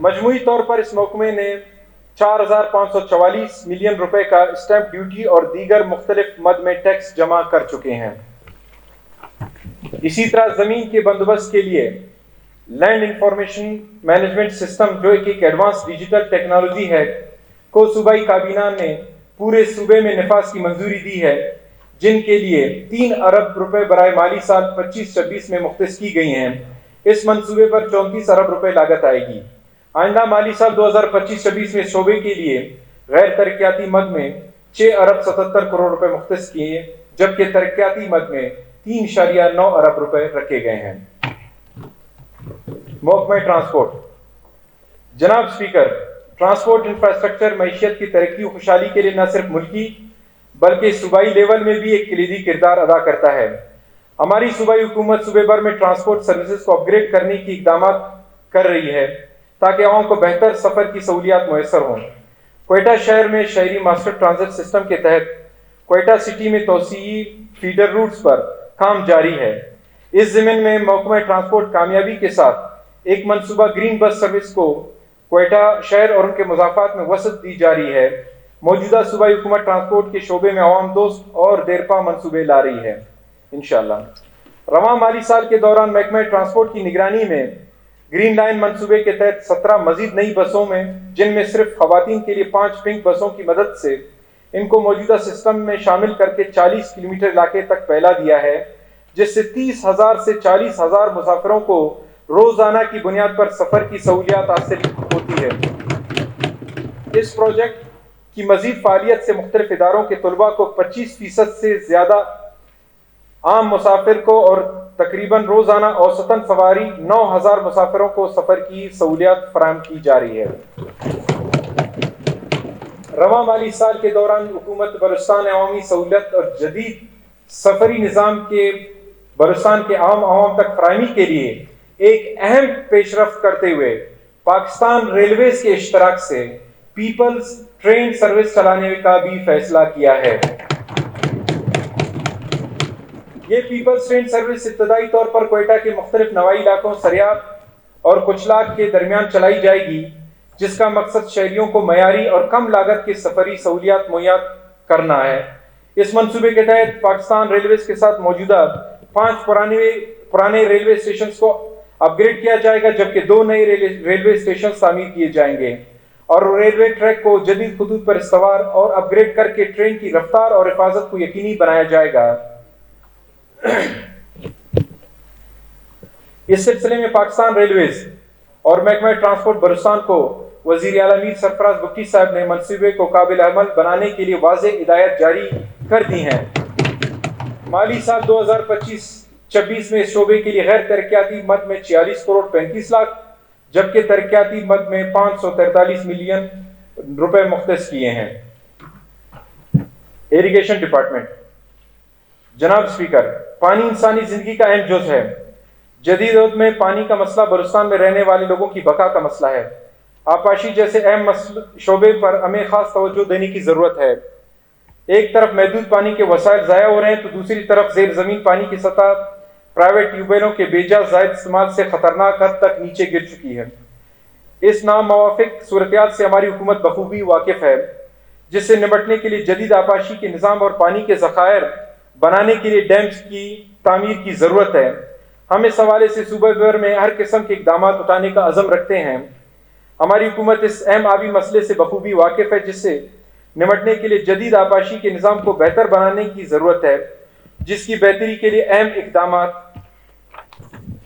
مجموعی طور پر اس محکمے نے 4,544 ملین روپے کا اسٹیمپ ڈیوٹی اور دیگر مختلف مد میں ٹیکس جمع کر چکے ہیں۔ اسی طرح زمین کے بندوبست کے لیے لینڈ انفارمیشن مینجمنٹ سسٹم، جو ایک ایڈوانس ڈیجیٹل ٹیکنالوجی ہے، کو صوبائی کابینہ نے پورے صوبے میں نفاذ کی منظوری دی ہے، جن کے لیے 3 ارب روپے برائے مالی سال 25-26 میں مختص کی گئی ہیں۔ اس منصوبے پر 34 ارب روپے لاگت آئے گی۔ آئندہ مالی سال 2025-26 میں شعبے کے لیے غیر ترقیاتی مد میں 6 ارب 77 کروڑ روپے مختص کیے جبکہ ترقیاتی مد میں 3.9 ارب روپے رکھے گئے ہیں۔ محکمہ ٹرانسپورٹ۔ جناب اسپیکر، ٹرانسپورٹ انفراسٹرکچر معیشت کی ترقی و خوشحالی کے لیے نہ صرف ملکی بلکہ صوبائی لیول میں بھی ایک کلیدی کردار ادا کرتا ہے۔ ہماری صوبائی حکومت صوبے بھر میں ٹرانسپورٹ سروسز کو اپ گریڈ کرنے کی اقدامات کر رہی ہے تاکہ عوام کو بہتر سفر کی سہولیات میسر ہوں۔ کوئٹہ شہر میں شہری ماسٹر ٹرانزٹ سسٹم کے تحت کوئٹہ سٹی میں توسیعی فیڈر روٹس پر کام جاری ہے۔ اس ضمن میں محکمہ ٹرانسپورٹ کامیابی کے ساتھ ایک منصوبہ گرین بس سروس کو کوئٹہ شہر اور ان کے مضافات میں وسعت دی جا رہی ہے۔ موجودہ صوبائی حکومت ٹرانسپورٹ کے شعبے میں عوام دوست اور دیرپا منصوبے لا رہی ہے انشاءاللہ۔ رواں مالی سال کے دوران محکمہ ٹرانسپورٹ کی نگرانی میں گرین لائن منصوبے کے تحت 17 مزید نئی بسوں میں، جن میں صرف خواتین کے لیے 5 پنک بسوں کی مدد سے ان کو موجودہ سسٹم میں شامل کر کے 40 کلومیٹر علاقے تک پھیلا دیا ہے، جس سے 30,000 سے 40,000 مسافروں کو روزانہ کی بنیاد پر سفر کی سہولیات حاصل ہوتی ہے۔ اس پروجیکٹ کی مزید فعالیت سے مختلف اداروں کے طلباء کو 25% سے زیادہ عام مسافر کو اور تقریباً روزانہ اوسطاً سواری 9,000 مسافروں کو سفر کی سہولیات فراہم کی جا رہی ہے۔ رواں مالی سال کے دوران حکومت بلوچستان عوامی سہولت اور جدید سفری نظام کے بلوچستان کے عوام تک فراہمی کے لیے ایک اہم پیش رفت کرتے ہوئے پاکستان ریلویز کے اشتراک سے پیپلز ٹرین سروس چلانے کا بھی فیصلہ کیا ہے۔ یہ پیپلز ٹرین سروس ابتدائی طور پر کوئٹہ کے مختلف نواحی علاقوں سریاب اور کچلاک کے درمیان چلائی جائے گی، جس کا مقصد شہریوں کو معیاری اور کم لاگت کے سفری سہولیات مہیا کرنا ہے۔ اس منصوبے کے تحت پاکستان ریلویز کے ساتھ موجودہ 5 پرانے ریلوے اسٹیشنز کو اپ گریڈ کیا جائے گا، جبکہ 2 نئے ریلوے اسٹیشن تعمیر کیے جائیں گے اور ریلوے ٹریک کو جدید خطوط پر استوار اور اپ گریڈ کر کے ٹرین کی رفتار اور حفاظت کو یقینی بنایا جائے گا۔ اس سلسلے میں پاکستان ریلویز اور محکمہ ٹرانسپورٹ بلوچستان کو وزیر اعلیٰ میر سرفراز بگٹی صاحب نے منصوبے کو قابل عمل بنانے کے لیے واضح ہدایات جاری کر دی ہیں۔ مالی سال 2025-26 میں اس شعبے کے لیے غیر ترقیاتی مد میں 46 کروڑ 35 لاکھ جبکہ ترقیاتی مد میں 543 ملین روپے مختص کیے ہیں۔ Irrigation department. جناب اسپیکر، پانی انسانی زندگی کا اہم جز ہے۔ جدید دور میں پانی کا مسئلہ بلوچستان میں رہنے والے لوگوں کی بقا کا مسئلہ ہے۔ آبپاشی جیسے اہم شعبے پر ہمیں خاص توجہ دینے کی ضرورت ہے۔ ایک طرف محدود پانی کے وسائل ضائع ہو رہے ہیں تو دوسری طرف زیر زمین پانی کی سطح پرائیویٹ ٹیوب ویلوں کے بے جا زائد استعمال سے خطرناک حد تک نیچے گر چکی ہے۔ اس ناموافق صورتحال سے ہماری حکومت بخوبی واقف ہے، جس سے نمٹنے کے لیے جدید آبپاشی کے نظام اور پانی کے ذخائر بنانے کے لیے ڈیمز کی تعمیر کی ضرورت ہے۔ ہم اس حوالے سے صوبہ بھر میں ہر قسم کے اقدامات اٹھانے کا عزم رکھتے ہیں۔ ہماری حکومت اس اہم آبی مسئلے سے بخوبی واقف ہے، جس سے نمٹنے کے لیے جدید آبپاشی کے نظام کو بہتر بنانے کی ضرورت ہے، جس کی بہتری کے لیے اہم اقدامات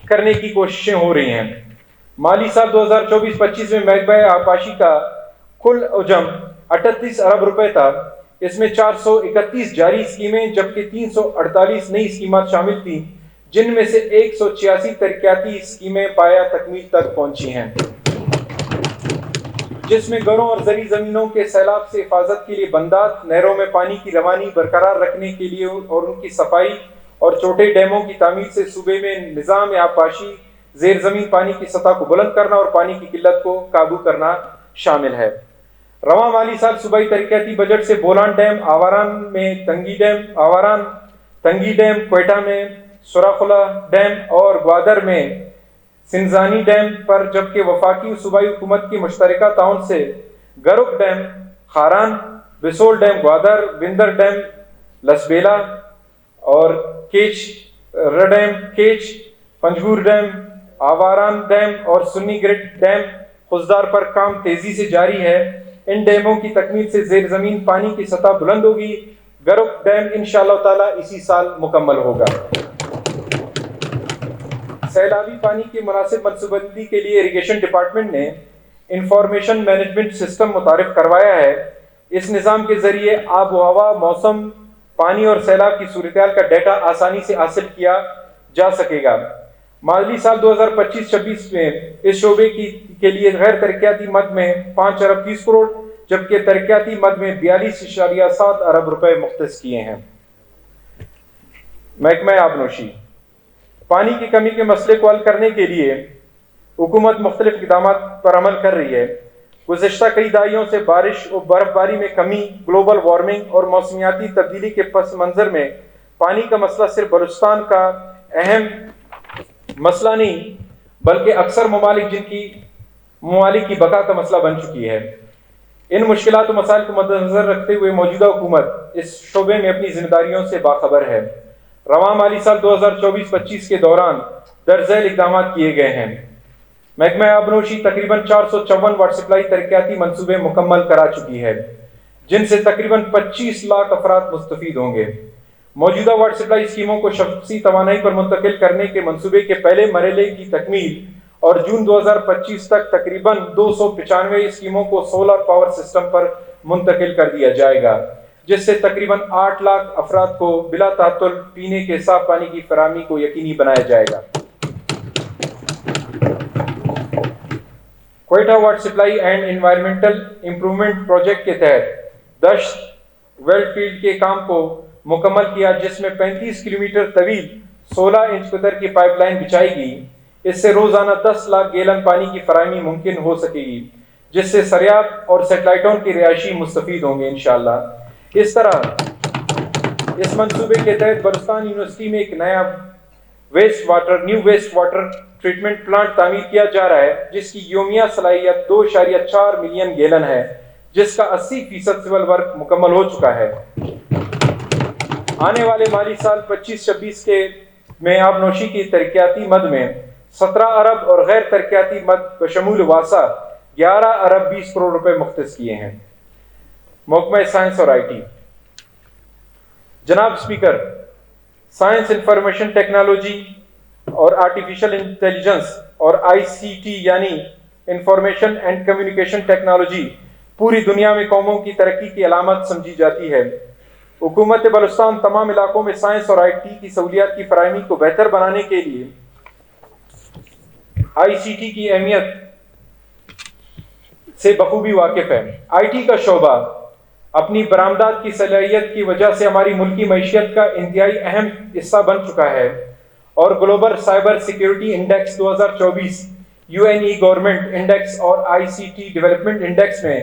کرنے کی کوششیں ہو رہی ہیں۔ مالی سال 2024-25 میں محکمہ آبپاشی کا کل حجم 38 ارب روپے تھا۔ اس میں 431 جاری اسکیمیں جبکہ 348 نئی اسکیمات شامل تھیں، جن میں سے 186 ترقیاتی اسکیمیں پایہ تکمیل تک پہنچی ہیں، جس میں گھروں اور زرعی زمینوں کے سیلاب سے حفاظت کے لیے بندات، نہروں میں پانی کی روانی برقرار رکھنے کے لیے اور ان کی صفائی اور چھوٹے ڈیموں کی تعمیر سے صوبے میں نظام آبپاشی، زیر زمین پانی کی سطح کو بلند کرنا اور پانی کی قلت کو قابو کرنا شامل ہے۔ رواں مالی سال صوبائی ترقیاتی بجٹ سے بولان ڈیم، آواران میں تنگی ڈیم، کوئٹہ میں سراخلا ڈیم اور گوادر میں سنزانی ڈیم پر، جبکہ وفاقی و صوبائی حکومت کی مشترکہ تعاون سے Garuk dam, Kharan, Basol dam Gwadar, Winder dam Lasbela اور کیچ پنجگور ڈیم، آواران ڈیم اور سنی گرٹ ڈیم خضدار پر کام تیزی سے جاری ہے۔ ان ڈیموں کی تکمیل سے زیر زمین پانی کی سطح بلند ہوگی۔ گرک ڈیم انشاءاللہ تعالی اسی سال مکمل ہوگا۔ سیلابی پانی کی مناسب منصوبہ بندی کے لیے ایریگیشن ڈپارٹمنٹ نے انفارمیشن مینجمنٹ سسٹم متعارف کروایا ہے۔ اس نظام کے ذریعے آب و ہوا، موسم پانی اور سیلاب کی صورتحال کا ڈیٹا آسانی سے حاصل کیا جا سکے گا۔ مالی سال 2025-26 میں اس شعبے کے لیے غیر ترقیاتی مد میں 5 ارب 30 کروڑ جبکہ ترقیاتی مد میں 42.7 ارب روپے مختص کیے ہیں۔ محکمہ آبنوشی، پانی کی کمی کے مسئلے کو حل کرنے کے لیے حکومت مختلف اقدامات پر عمل کر رہی ہے۔ گزشتہ کئی دہائیوں سے بارش اور برف باری میں کمی، گلوبل وارمنگ اور موسمیاتی تبدیلی کے پس منظر میں پانی کا مسئلہ صرف بلوچستان کا اہم مسئلہ نہیں بلکہ اکثر ممالک کی بقا کا مسئلہ بن چکی ہے۔ ان مشکلات و مسائل کو مد نظر رکھتے ہوئے موجودہ حکومت اس شعبے میں اپنی ذمہ داریوں سے باخبر ہے۔ رواں مالی سال 2024-25 کے دوران درج ذیل اقدامات کیے گئے ہیں۔ محکمہ آبنوشی تقریباً 454 واٹر سپلائی ترقیاتی منصوبے مکمل کرا چکی ہے جن سے تقریباً 25 لاکھ افراد مستفید ہوں گے۔ موجودہ واٹر سپلائی اسکیموں کو شخصی توانائی پر منتقل کرنے کے منصوبے کے پہلے مرحلے کی تکمیل اور جون 2025 تک تقریباً 295 اسکیموں کو سولر پاور سسٹم پر منتقل کر دیا جائے گا جس سے تقریباً 8 لاکھ افراد کو بلا تعطل پینے کے صاف پانی کی فراہمی کو یقینی بنایا جائے گا۔ Quetta water supply and environmental improvement project کے تحت دشت ویل فیلڈ کے کام کو مکمل کیا جس میں 35 کلومیٹر طویل 16 انچ قطر کی پائپ لائن بچھائی گئی۔ اس سے روزانہ 10 لاکھ گیلن پانی کی فراہمی ممکن ہو سکے گی جس سے سریاب اور سیٹلائٹوں کے رہائشی مستفید ہوں گے انشاءاللہ۔ اس طرح اس منصوبے کے تحت بلوچستان یونیورسٹی میں ایک new waste water treatment plant تعمیر کیا جا رہا ہے جس کی یومیہ صلاحیت 2.4 ملین گیلن ہے جس کا 80% سول ورک مکمل ہو چکا ہے۔ آنے والے مالی سال 25-26 میں آبنوشی کی ترقیاتی مد میں 17 ارب اور غیر ترقیاتی مد بشمول واسا 11 ارب 20 کروڑ روپے مختص کیے ہیں۔ محکمہ سائنس اور آئی ٹی، جناب اسپیکر، سائنس انفارمیشن ٹیکنالوجی اور آرٹیفیشل انٹیلیجنس اور ICT یعنی انفارمیشن اینڈ کمیونیکیشن ٹیکنالوجی پوری دنیا میں قوموں کی ترقی کی علامت سمجھی جاتی ہے۔ حکومت بلوچستان تمام علاقوں میں سائنس اور IT کی سہولیات کی فراہمی کو بہتر بنانے کے لیے ICT کی اہمیت سے بخوبی واقف ہے۔ IT کا شعبہ اپنی برآمدات کی صلاحیت کی وجہ سے ہماری ملکی معیشت کا انتہائی اہم حصہ بن چکا ہے اور global cyber security index 2024، UNE government index اور ICT ڈیولپمنٹ انڈیکس میں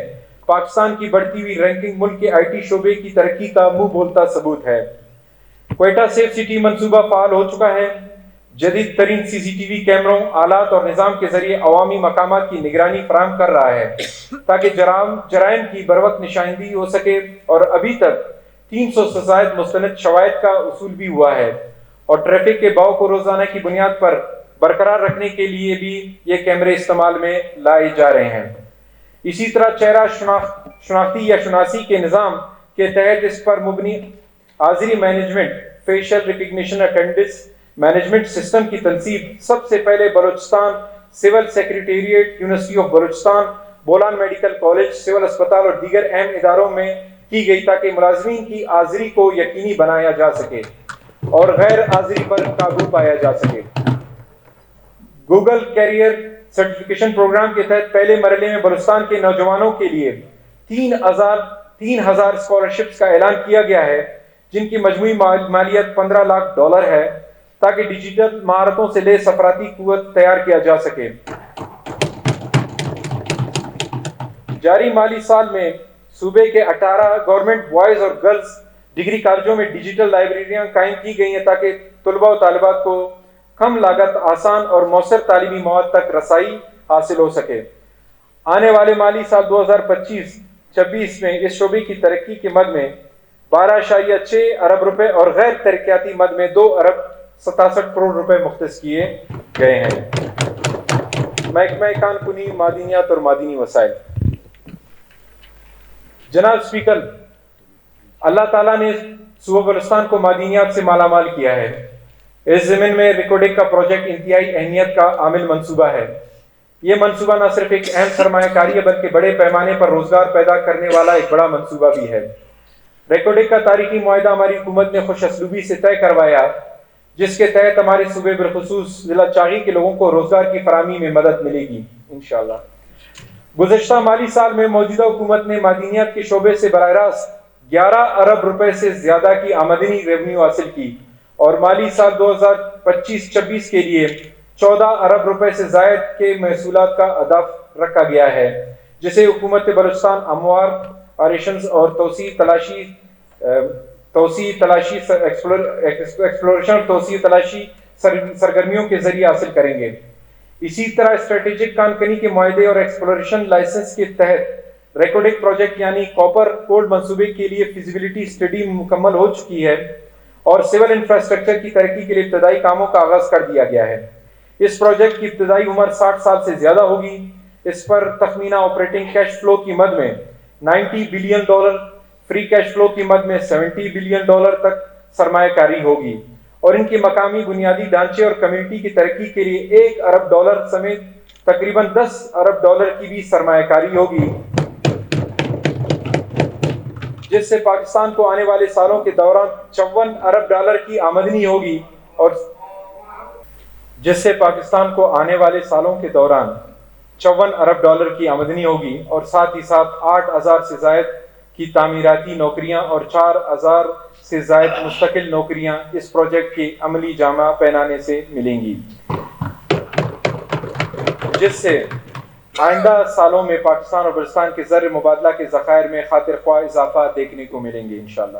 پاکستان کی بڑھتی ہوئی رینکنگ ملک کے IT شعبے کی ترقی کا منہ بولتا ثبوت ہے۔ کوئٹہ سیف سٹی منصوبہ فعال ہو چکا ہے، جدید ترین CCTV کیمروں، آلات اور نظام کے ذریعے عوامی مقامات کی نگرانی فراہم کر رہا ہے تاکہ جرائم کی بروقت نشاندہی ہو سکے، اور ابھی تک 300 سے زائد مستند شواہد کا حصول بھی ہوا ہے، اور ٹریفک کے بہاؤ کو روزانہ کی بنیاد پر برقرار رکھنے کے لیے بھی یہ کیمرے استعمال میں لائے جا رہے ہیں۔ اسی طرح چہرہ شناختی یا شناسی کے نظام کے تحت اس پر مبنی حاضری management facial recognition attendance management system کی تنصیب سب سے پہلے Balochistan civil secretariat, university of Balochistan, Bolan medical college, civil اسپتال اور دیگر اہم اداروں میں کی گئی تاکہ ملازمین کی حاضری کو یقینی بنایا جا سکے اور غیر حاضری پر قابو پایا جا سکے۔ گوگل کیریئر سرٹیفکیشن پروگرام کے تحت پہلے مرحلے میں بلوچستان کے نوجوانوں کے لیے 3,000 اسکالرشپس کا اعلان کیا گیا ہے جن کی مجموعی مالیت $15 لاکھ ہے تاکہ ڈیجیٹل مہارتوں سے لیس افراطی قوت تیار کیا جا سکے۔ جاری مالی سال میں صوبے کے 18 گورنمنٹ بوائز اور گرلز ڈگری کالجوں میں ڈیجیٹل لائبریریاں قائم کی گئی ہیں تاکہ طلباء و طالبات کو کم لاگت، آسان اور مؤثر تعلیمی مواد تک رسائی حاصل ہو سکے۔ آنے والے مالی سال 2025-26 میں اس شعبے کی ترقی کے مد میں 12.6 ارب روپے اور غیر ترقیاتی مد میں 2 ارب 67 کروڑ روپے مختص کیے گئے ہیں۔ محکمہ کان کنی، معدنیات اور معدنی وسائل، جناب اسپیکر، اللہ تعالیٰ نے صوبہ بلوچستان کو معدنیات سے مالا مال کیا ہے۔ اس ضمن میں ریکوڈک کا پروجیکٹ انتہائی اہمیت کا عامل منصوبہ ہے۔ یہ منصوبہ نہ صرف ایک اہم سرمایہ کاری ہے بلکہ بڑے پیمانے پر روزگار پیدا کرنے والا ایک بڑا منصوبہ بھی ہے۔ ریکوڈک کا تاریخی معاہدہ ہماری حکومت نے خوش اسلوبی سے طے کروایا، جس کے تحت ہمارے صوبے بالخصوص ضلع چاغی کے لوگوں کو روزگار کی فراہمی میں مدد ملے گی انشاءاللہ۔ گزشتہ مالی سال میں موجودہ حکومت نے معدنیات کے شعبے سے براہ راست 11 ارب روپے سے زیادہ کی آمدنی ریونیو حاصل کی، اور مالی سال 2025-26 کے لیے 14 ارب روپے سے زائد کے محصولات کا ہدف رکھا گیا ہے، جسے حکومت بلوچستان اموار آریشنز اور توسیع تلاشی سرگرمیوں کے ذریعے حاصل کریں گے۔ اسی طرح اسٹریٹجک کان کنی کے معاہدے اور ایکسپلوریشن لائسنس کے تحت ریکوڈک پروجیکٹ یعنی کاپر گولڈ منصوبے کے لیے فیزیبلٹی اسٹڈی مکمل ہو چکی ہے اور سول انفراسٹرکچر کی ترقی کے لیے ابتدائی کاموں کا آغاز کر دیا گیا ہے۔ اس پروجیکٹ کی ابتدائی عمر 60 سال سے زیادہ ہوگی۔ اس پر تخمینہ آپریٹنگ کیش فلو کی مد میں $90 بلین، فری کیش فلو کی مد میں $70 بلین تک سرمایہ کاری ہوگی، اور ان کی مقامی بنیادی ڈھانچے اور کمیونٹی کی ترقی کے لیے $1 ارب سمیت تقریباً $10 ارب کی بھی سرمایہ کاری ہوگی، جس سے پاکستان کو آنے والے سالوں کے دوران $54 ارب کی آمدنی ہوگی، اور جس سے پاکستان کو آنے والے سالوں کے دوران $54 ارب کی آمدنی ہوگی، اور ساتھ ہی ساتھ 8,000 سے زائد کی تعمیراتی نوکریاں اور 4,000 سے زائد مستقل نوکریاں اس پروجیکٹ کی عملی جامہ پہنانے سے ملیں گی، جس سے آئندہ سالوں میں پاکستان اور بلوچستان کے زر مبادلہ کے ذخائر میں خاطر خواہ اضافہ دیکھنے کو ملیں گے انشاءاللہ۔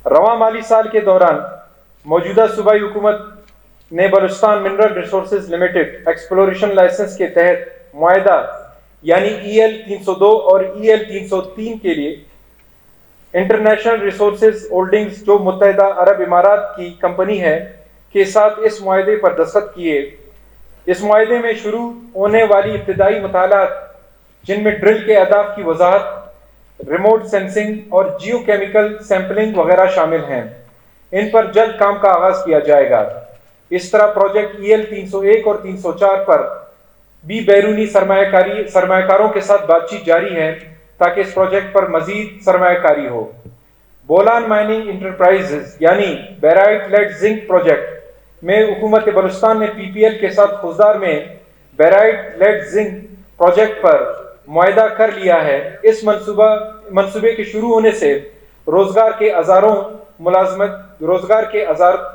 رواں مالی سال کے دوران موجودہ صوبائی حکومت نے Balochistan mineral resources limited exploration licence کے تحت معاہدہ یعنی EL 302 اور EL 303 کے لیے انٹرنیشنل ریسورسز ہولڈنگز، جو متحدہ عرب امارات کی کمپنی ہے، کے ساتھ اس معاہدے پر دستخط کیے۔ اس معاہدے میں شروع ہونے والی ابتدائی مطالعات، جن میں ڈرل کے اہداف کی وضاحت، ریموٹ سینسنگ اور جیو کیمیکل سیمپلنگ وغیرہ شامل ہیں، ان پر جلد کام کا آغاز کیا جائے گا۔ اس طرح پروجیکٹ EL 301 اور 304 پر بھی بیرونی سرمایہ کاروں کے ساتھ بات چیت جاری ہے تاکہ اس پروجیکٹ پر مزید سرمایہ کاری ہو۔ بولان مائننگ انٹرپرائزز یعنی بیرائٹ لیڈ زنک پروجیکٹ میں حکومت بلوچستان نے PPL کے ساتھ خوزدار میں بیرائٹ لیڈ زنک پروجیکٹ پر معاہدہ کر لیا ہے۔ اس منصوبے کے شروع ہونے سے روزگار کے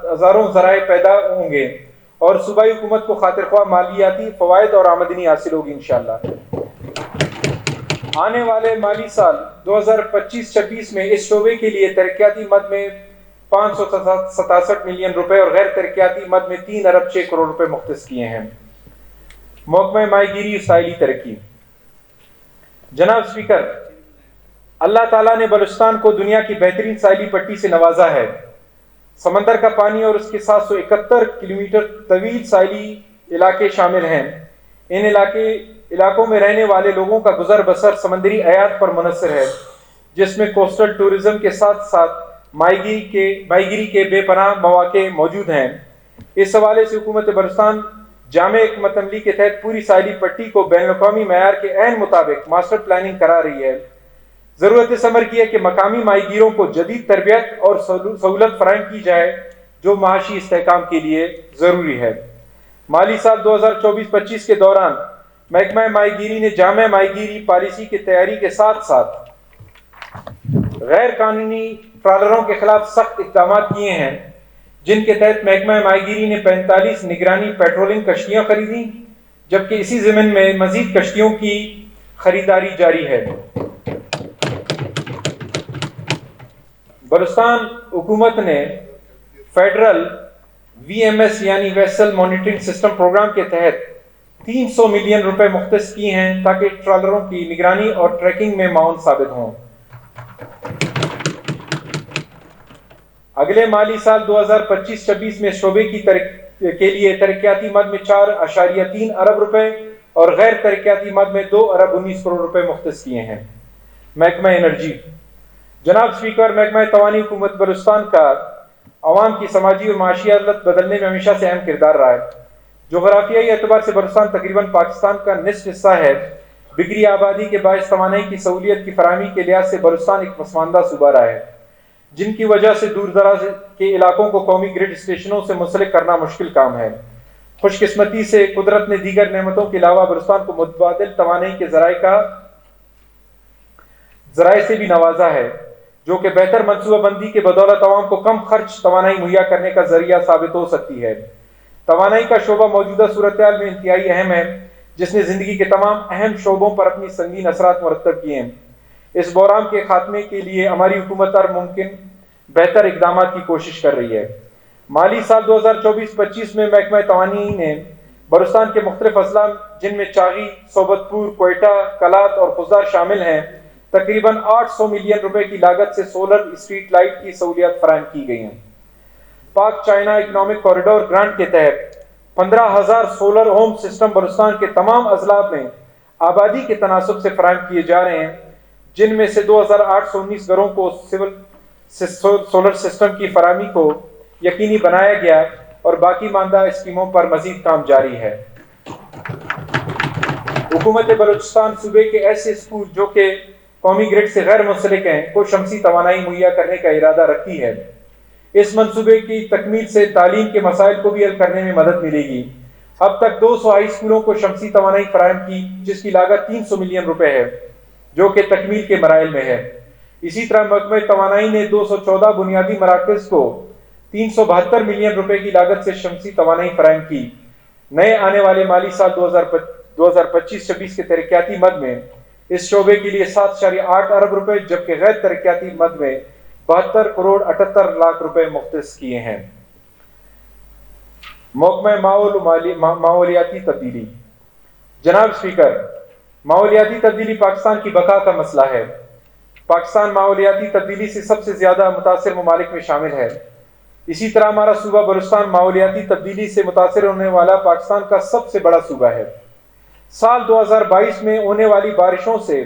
ہزاروں ذرائع پیدا ہوں گے، اور صوبائی حکومت کو خاطر خواہ مالیاتی فوائد اور آمدنی حاصل ہوگی انشاءاللہ۔ آنے والے مالی سال 2025-26 میں اس شعبے کے لیے ترقیاتی مد میں $567 ملین اور غیر ترقیاتی مد میں $3 ارب 6 کروڑ مختص کیے ہیں۔ محکمہ ماہی گیری ساحلی ترقی۔ جناب اسپیکر، اللہ تعالیٰ نے بلوچستان کو دنیا کی بہترین ساحلی پٹی سے نوازا ہے۔ سمندر کا پانی اور اس کے 771 کلومیٹر طویل ساحلی علاقے شامل ہیں۔ ان علاقوں میں رہنے والے لوگوں کا گزر بسر سمندری حیات پر منحصر ہے، جس میں کوسٹل ٹورزم کے ساتھ ساتھ ماہی گیری کے بے پناہ مواقع موجود ہیں۔ اس حوالے سے حکومت بلوچستان جامع حکمت عملی کے تحت پوری ساحلی پٹی کو بین الاقوامی معیار کے عین مطابق ماسٹر پلاننگ کرا رہی ہے۔ ضرورت اس امر کی ہے کہ مقامی ماہی گیروں کو جدید تربیت اور سہولت فراہم کی جائے، جو معاشی استحکام کے لیے ضروری ہے۔ مالی سال 2024-25 کے دوران محکمہ ماہی گیری نے جامع ماہی گیری پالیسی کی تیاری کے ساتھ ساتھ غیر قانونی ٹرالروں کے خلاف سخت اقدامات کیے ہیں، جن کے تحت محکمہ ماہی گیری نے 45 نگرانی پیٹرولنگ کشتیاں خریدیں، جبکہ اسی ضمن میں مزید کشتیوں کی خریداری جاری ہے۔ بلوچستان حکومت نے فیڈرل VMS یعنی ویسل مانیٹرنگ سسٹم پروگرام کے تحت $300 ملین مختص کیے ہیں تاکہ ٹرالروں کی نگرانی اور ٹریکنگ میں معاون ثابت ہوں۔ اگلے مالی سال 2025-26 میں شعبے کے لیے ترقیاتی مد میں $4.3 ارب اور غیر ترقیاتی مد میں $2 ارب 19 کروڑ مختص کیے ہیں۔ محکمہ انرجی۔ جناب اسپیکر، محکمہ توانائی حکومت بلوچستان کا عوام کی سماجی اور معاشی حالت بدلنے میں ہمیشہ سے اہم کردار رہا ہے۔ جغرافیائی اعتبار سے بلوچستان تقریباً پاکستان کا نصف حصہ ہے، بگڑی آبادی کے باعث توانائی کی سہولیت کی فراہمی کے لحاظ سے بلوچستان ایک پسماندہ صوبہ رہا ہے، جن کی وجہ سے دور دراز کے علاقوں کو قومی گرڈ اسٹیشنوں سے منسلک کرنا مشکل کام ہے۔ خوش قسمتی سے قدرت نے دیگر نعمتوں کے علاوہ بلوچستان کو متبادل توانائی کے ذرائع سے بھی نوازا ہے، جو کہ بہتر منصوبہ بندی کے بدولت عوام کو کم خرچ توانائی مہیا کرنے کا ذریعہ ثابت ہو سکتی ہے۔ توانائی کا شعبہ موجودہ صورتحال میں انتہائی اہم ہے، جس نے زندگی کے تمام اہم شعبوں پر اپنی سنگین اثرات مرتب کیے ہیں۔ اس بحران کے خاتمے کے لیے ہماری حکومت ہر ممکن بہتر اقدامات کی کوشش کر رہی ہے۔ مالی سال 2024-25 میں محکمہ توانائی نے بلوچستان کے مختلف اضلاع، جن میں چاغی، صوبت پور، کوئٹہ، کلات اور خضدار شامل ہیں، تقریباً 800 ملین روپے کی لاگت سے سولر اسٹریٹ لائٹ کی سہولیات فراہم کی گئی ہیں۔ پاک چائنا اکنامک کوریڈور گرانٹ کے تحت 15,000 سولر ہوم سسٹم بلوچستان کے تمام اضلاع میں آبادی کے تناسب سے فراہم کیے جا رہے ہیں، جن میں سے 2,819 گھروں کو سولر سسٹم کی فراہمی کو یقینی بنایا گیا اور باقی ماندہ اسکیموں پر مزید کام جاری ہے۔ حکومت بلوچستان صوبے کے ایسے اسکول جو کہ قومی گرڈ سے غیر منسلک ہیں کو شمسی توانائی مہیا کرنے کا ارادہ رکھتی ہے۔ اس منصوبے کی تکمیل سے تعلیم کے مسائل کو بھی حل کرنے میں مدد ملے گی۔ اب تک 200 ہائی اسکولوں کو شمسی توانائی فراہم کی، جس کی لاگت 300 ملین روپے ہے، جو کہ تکمیل کے مراحل میں ہے۔ اسی طرح محکمہ توانائی نے 214 بنیادی مراکز کو 372 ملین روپے کی لاگت سے شمسی توانائی فراہم کی۔ نئے آنے والے مالی سال 2025-26 کے ترقیاتی مد میں اس شعبے کے لیے 7.8 ارب روپے، جبکہ غیر ترقیاتی مد میں 72 کروڑ 78 لاکھ روپے مختص کیے ہیں۔ محکمہ ماحولیاتی تبدیلی۔ جناب اسپیکر، ماحولیاتی تبدیلی پاکستان کی بقا کا مسئلہ ہے۔ پاکستان ماحولیاتی تبدیلی سے سب سے زیادہ متاثر ممالک میں شامل ہے۔ اسی طرح ہمارا صوبہ بلوچستان ماحولیاتی تبدیلی سے متاثر ہونے والا پاکستان کا سب سے بڑا صوبہ ہے۔ سال 2022 میں ہونے والی بارشوں سے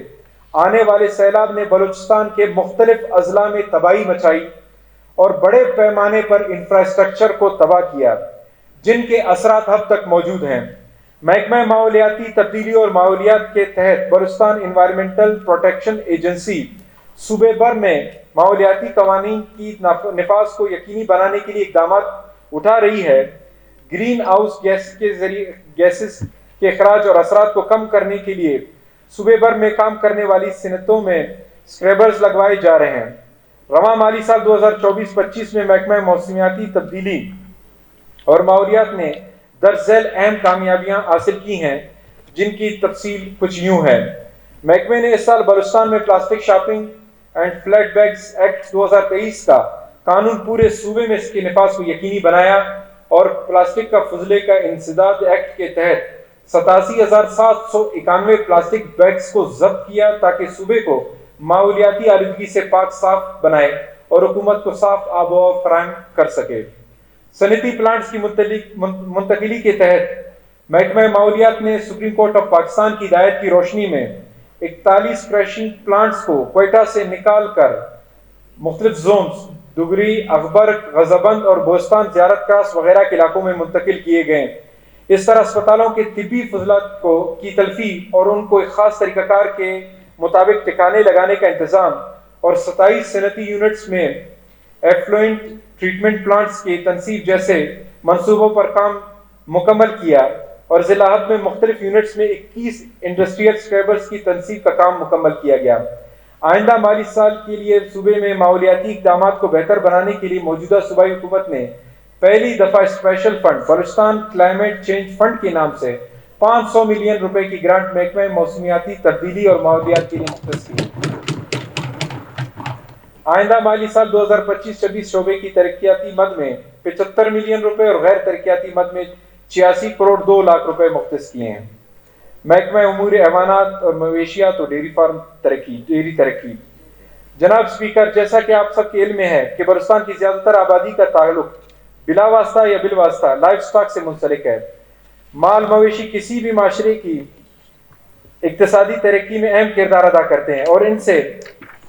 آنے والے سیلاب نے بلوچستان کے مختلف اضلاع میں تباہی مچائی اور بڑے پیمانے پر انفراسٹرکچر کو تباہ کیا، جن کے اثرات اب تک موجود ہیں۔ محکمہ ماحولیاتی تبدیلی اور ماحولیات کے تحت بلوچستان انوائرمنٹل پروٹیکشن ایجنسی صوبے بھر میں ماحولیاتی قوانین کی نفاذ کو یقینی بنانے کے لیے اقدامات اٹھا رہی ہے۔ گرین ہاؤس گیسز کے اخراج اور اثرات کو کم کرنے کے لیے صوبے بھر میں کام کرنے والی صنعتوں میں اسکریبرز لگوائے جا رہے ہیں۔ رواں مالی سال 2024-25 میں محکمہ موسمیاتی تبدیلی اور ماحولیات نے درج ذیل اہم کامیابیاں حاصل کی ہیں، جن کی تفصیل کچھ یوں ہے۔ محکمے نے اس سال بلوچستان میں plastic shopping and flat bags act 2023 کا قانون پورے صوبے میں اس کے نفاذ کو یقینی بنایا اور پلاسٹک کا فضلے کا انسداد ایکٹ کے تحت 87,791 پلاسٹک بیگز کو ضبط کیا، تاکہ صوبے کو ماحولیاتی آلودگی سے پاک صاف بنائے اور حکومت کو صاف آب و ہوا فراہم کر سکے۔ صنعتی پلانٹس کی منتقلی کے تحت محکمہ ماحولیات نے سپریم کورٹ آف پاکستان کی ہدایت کی روشنی میں 41 کریشنگ پلانٹس کو کوئٹہ سے نکال کر مختلف زونز دگری، اغبرگ، غزہبند اور بوستان، زیارت کراس وغیرہ کے علاقوں میں منتقل کیے گئے۔ اس طرح اسپتالوں کے طبی فضلات کی تلفی اور ان کو ایک خاص طریقہ کار کے مطابق ٹھکانے لگانے کا انتظام اور 27 صنعتی یونٹس میں ایفلوئنٹ ٹریٹمنٹ پلانٹس کی تنصیب جیسے منصوبوں پر کام مکمل کیا، اور ضلع ہب میں مختلف یونٹس میں 21 انڈسٹریل اسکریبرز کی تنصیب کا کام مکمل کیا گیا۔ آئندہ مالی سال کے لیے صوبے میں ماحولیاتی اقدامات کو بہتر بنانے کے لیے موجودہ صوبائی حکومت نے پہلی دفعہ special fund Balochistan climate change fund کے نام سے 500 ملین روپے کی گرانٹ محکمہ موسمیاتی تبدیلی اور ماحولیات کے لیے مختص کی۔ آئندہ مالی سال 2025-26 شعبے کی ترقیاتی مد میں 75 ملین روپے اور غیر ترقیاتی مد میں 86 کروڑ 2 لاکھ روپے مختص کیے ہیں۔ محکمہ امور حیوانات اور مویشیات اور ڈیری ترقی۔ جناب اسپیکر، جیسا کہ آپ سب کے علم میں ہے کہ بلوچستان کی زیادہ تر آبادی کا تعلق بلا واسطہ یا بالواسطہ لائف سٹاک سے منسلک ہے۔ مال مویشی کسی بھی معاشرے کی اقتصادی ترقی میں اہم کردار ادا کرتے ہیں، اور ان سے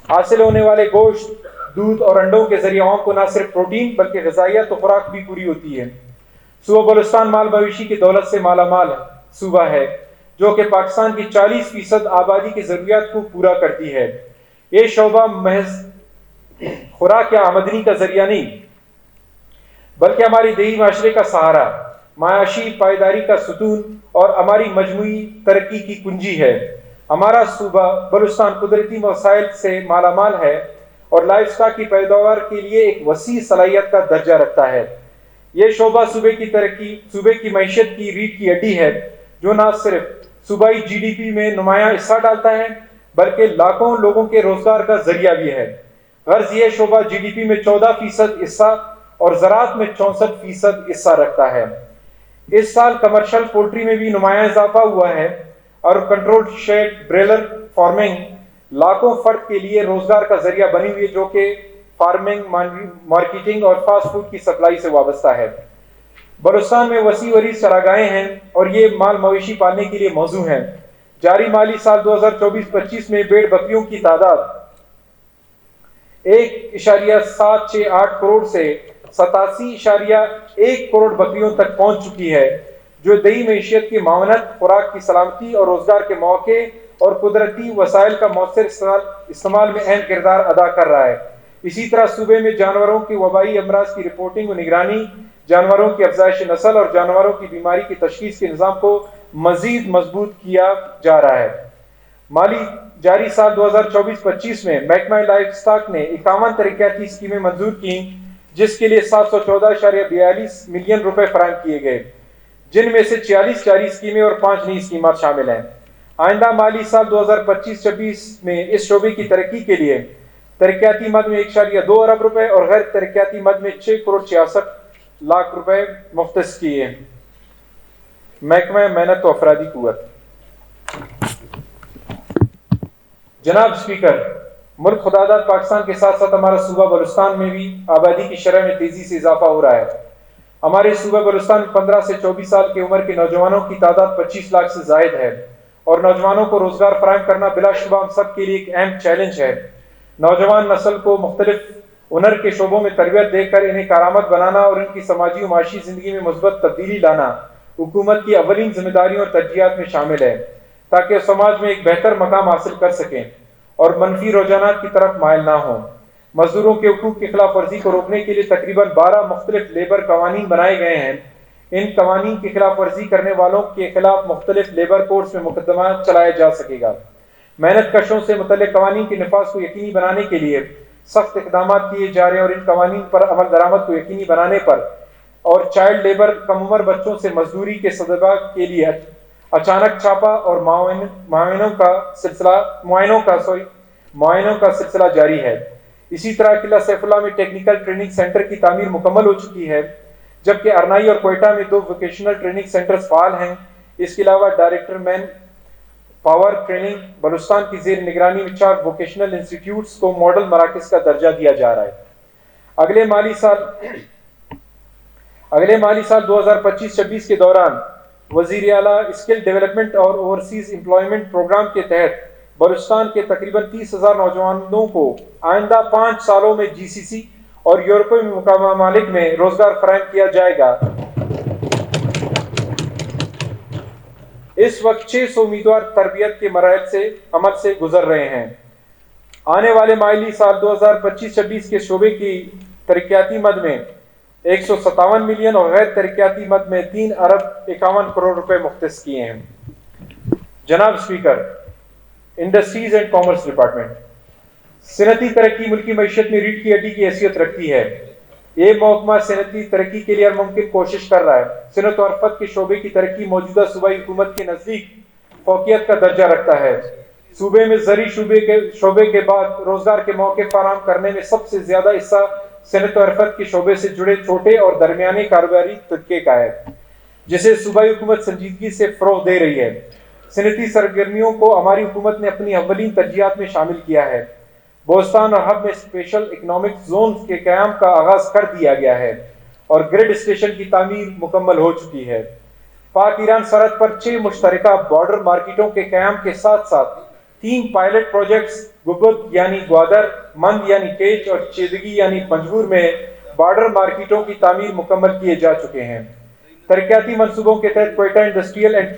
حاصل ہونے والے گوشت، دودھ اور انڈوں کے ذریعے عوام کو نہ صرف پروٹین بلکہ غذائیت و خوراک بھی پوری ہوتی ہے۔ صوبہ بلوچستان مال مویشی کی دولت سے مالا مال صوبہ ہے، جو کہ پاکستان کی 40% آبادی کی ضروریات کو پورا کرتی ہے۔ یہ شعبہ محض خوراک یا آمدنی کا ذریعہ نہیں بلکہ ہماری دیہی معاشرے کا سہارا، معاشی پائیداری کا ستون اور ہماری مجموعی ترقی کی کنجی ہے۔ ہمارا صوبہ بلوچستان قدرتی وسائل سے مالا مال ہے اور لائف سٹاک کی پیداوار کے لیے ایک وسیع صلاحیت کا درجہ رکھتا ہے۔ یہ شعبہ صوبے کی معیشت کی ریڑھ کی ہڈی ہے، جو نہ صرف صوبائی جی ڈی پی میں نمایاں حصہ ڈالتا ہے بلکہ لاکھوں لوگوں کے روزگار کا ذریعہ بھی ہے۔ غرض یہ شعبہ جی ڈی پی میں 14% حصہ اور زراعت میں 64% حصہ رکھتا ہے۔ اس سال کمرشل پولٹری میں بھی نمایاں اضافہ ہوا ہے اور کنٹرول شیڈ بریلر فارمنگ لاکھوں فرد کے لیے روزگار کا ذریعہ بنی ہوئی ہے، جو کہ فارمنگ، مارکیٹنگ اور فاسٹ فوڈ کی سپلائی سے وابستہ ہے۔ بلوچستان میں وسیع و عریض چراگاہیں ہیں اور یہ مال مویشی پالنے کے لیے موزوں ہیں۔ جاری مالی سال 2024-25 میں بھیڑ بکریوں کی تعداد 1.768 کروڑ سے 87.1 کروڑ بکریوں تک پہنچ چکی ہے، جو دیہی معیشت کی معاونت، خوراک کی سلامتی اور روزگار کے مواقع اور قدرتی وسائل کا مؤثر استعمال میں اہم کردار ادا کر رہا ہے۔ اسی طرح صوبے میں جانوروں کی وبائی امراض کی رپورٹنگ و نگرانی، جانوروں کی افزائش نسل اور جانوروں کی بیماری کی تشخیص کے نظام کو مزید مضبوط کیا جا رہا ہے۔ مالی جاری سال 2024-25 میں محکمہ لائف سٹاک نے 51 ترقیاتی اسکیمیں منظور کیں، جس کے لیے 714.42 ملین روپے فراہم کیے گئے، جن میں سے 46 جاری اسکیمیں اور 5 نئی اسکیمات شامل ہیں۔ آئندہ مالی سال 2025-26 میں اس شعبے کی ترقی کے لیے ترقیاتی مد میں 1.2 ارب روپے اور غیر ترقیاتی مد میں 6 کروڑ 66 لاکھ روپے مختص کیے۔ محکمہ محنت و افرادی قوت۔ جناب اسپیکر، ملک خداداد پاکستان کے ساتھ ساتھ ہمارا صوبہ بلوچستان میں بھی آبادی کی شرح میں تیزی سے اضافہ ہو رہا ہے۔ ہمارے صوبہ بلوچستان میں 15 سے 24 سال کی عمر کے نوجوانوں کی تعداد 25 لاکھ سے زائد ہے اور نوجوانوں کو روزگار فراہم کرنا بلا شبہ ہم سب کے لیے ایک اہم چیلنج ہے۔ نوجوان نسل کو مختلف ہنر کے شعبوں میں تربیت دے کر انہیں کارآمد بنانا اور ان کی سماجی و معاشی زندگی میں مثبت تبدیلی لانا حکومت کی اولین ذمہ داریوں اور ترجیحات میں شامل ہے، تاکہ سماج میں ایک بہتر مقام حاصل کر سکیں اور منفی رجحانات کی طرف مائل نہ ہوں۔ مزدوروں کے حقوق کی خلاف ورزی کو روکنے کے لیے تقریباً 12 مختلف لیبر قوانین بنائے گئے ہیں۔ ان قوانین کی خلاف ورزی کرنے والوں کے خلاف مختلف لیبر کورٹس میں مقدمہ چلایا جا سکے گا۔ محنت کشوں سے متعلق قوانین کے نفاذ کو یقینی بنانے کے لیے سخت اقدامات کیے جا رہے ہیں اور ان قوانین پر عمل درآمد کو یقینی بنانے پر اور چائلڈ لیبر کم عمر بچوں سے مزدوری کے سبب کے لیے اچانک چھاپا اور معائنوں کا سلسلہ جاری ہے۔ اسی طرح قلعہ سیف اللہ میں ٹیکنیکل ٹریننگ سینٹر کی تعمیر مکمل ہو چکی ہے، جبکہ ارنائی اور کوئٹہ میں 2 ووکیشنل ٹریننگ سینٹرز فعال ہیں۔ اس کے علاوہ director man power training Balochistan کی زیر نگرانی میں 4 ووکیشنل انسٹیٹیوٹس کو ماڈل مراکز کا درجہ دیا جا رہا ہے۔ اگلے مالی سال 2025-26 کے دوران وزیر اعلیٰ اسکل ڈیولپمنٹ اور اوورسیز امپلائمنٹ پروگرام کے تحت بلوچستان کے تقریباً 30,000 نوجوانوں کو آئندہ 5 سالوں میں جی سی سی اور یورپی ممالک میں روزگار فراہم کیا جائے گا۔ اس وقت 600 امیدوار تربیت کے مراحل عمل سے گزر رہے ہیں۔ آنے والے مالی سال 2025-26 کے شعبے کی ترقیاتی مد میں 157 ملین اور غیر ترقیاتی مد میں 3 ارب 51 کروڑ روپے مختص کیے ہیں۔ جناب speaker, industries and commerce department. صنعتی ترقی ملکی معیشت میں ریڑھ کی ہڈی کی حیثیت رکھتی ہے۔ یہ محکمہ صنعتی ترقی کے لیے ہر ممکن کوشش کر رہا ہے۔ صنعت و حرفت کے شعبے کی ترقی موجودہ صوبائی حکومت کے نزدیک فوقیت کا درجہ رکھتا ہے۔ صوبے میں زرعی شعبے کے بعد روزگار کے موقع فراہم کرنے میں سب سے زیادہ حصہ صنعت و حرفت کے شعبے سے جڑے چھوٹے اور درمیانے کاروباری طبقے کا ہے، جسے صوبائی حکومت سنجیدگی سے فروغ دے رہی ہے۔ صنعتی سرگرمیوں کو ہماری حکومت نے اپنی اولین ترجیحات میں شامل کیا ہے۔ بوستان اور ہب میں اسپیشل اکنامک زونز کے قیام کا آغاز کر دیا گیا ہے اور گریڈ اسٹیشن کی تعمیر مکمل ہو چکی ہے۔ پاک ایران سرحد پر 6 مشترکہ بارڈر مارکیٹوں کے قیام کے ساتھ ساتھ 3 پائلٹ پروجیکٹس گبت یعنی گوادر، مند یعنی کیچ اور چیدگی یعنی پنجگور میں بارڈر مارکیٹوں کی تعمیر مکمل کیے جا چکے ہیں۔ ترقیاتی منصوبوں کے تحت کوئٹہ انڈسٹریل اینڈ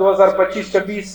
2025-26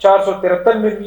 473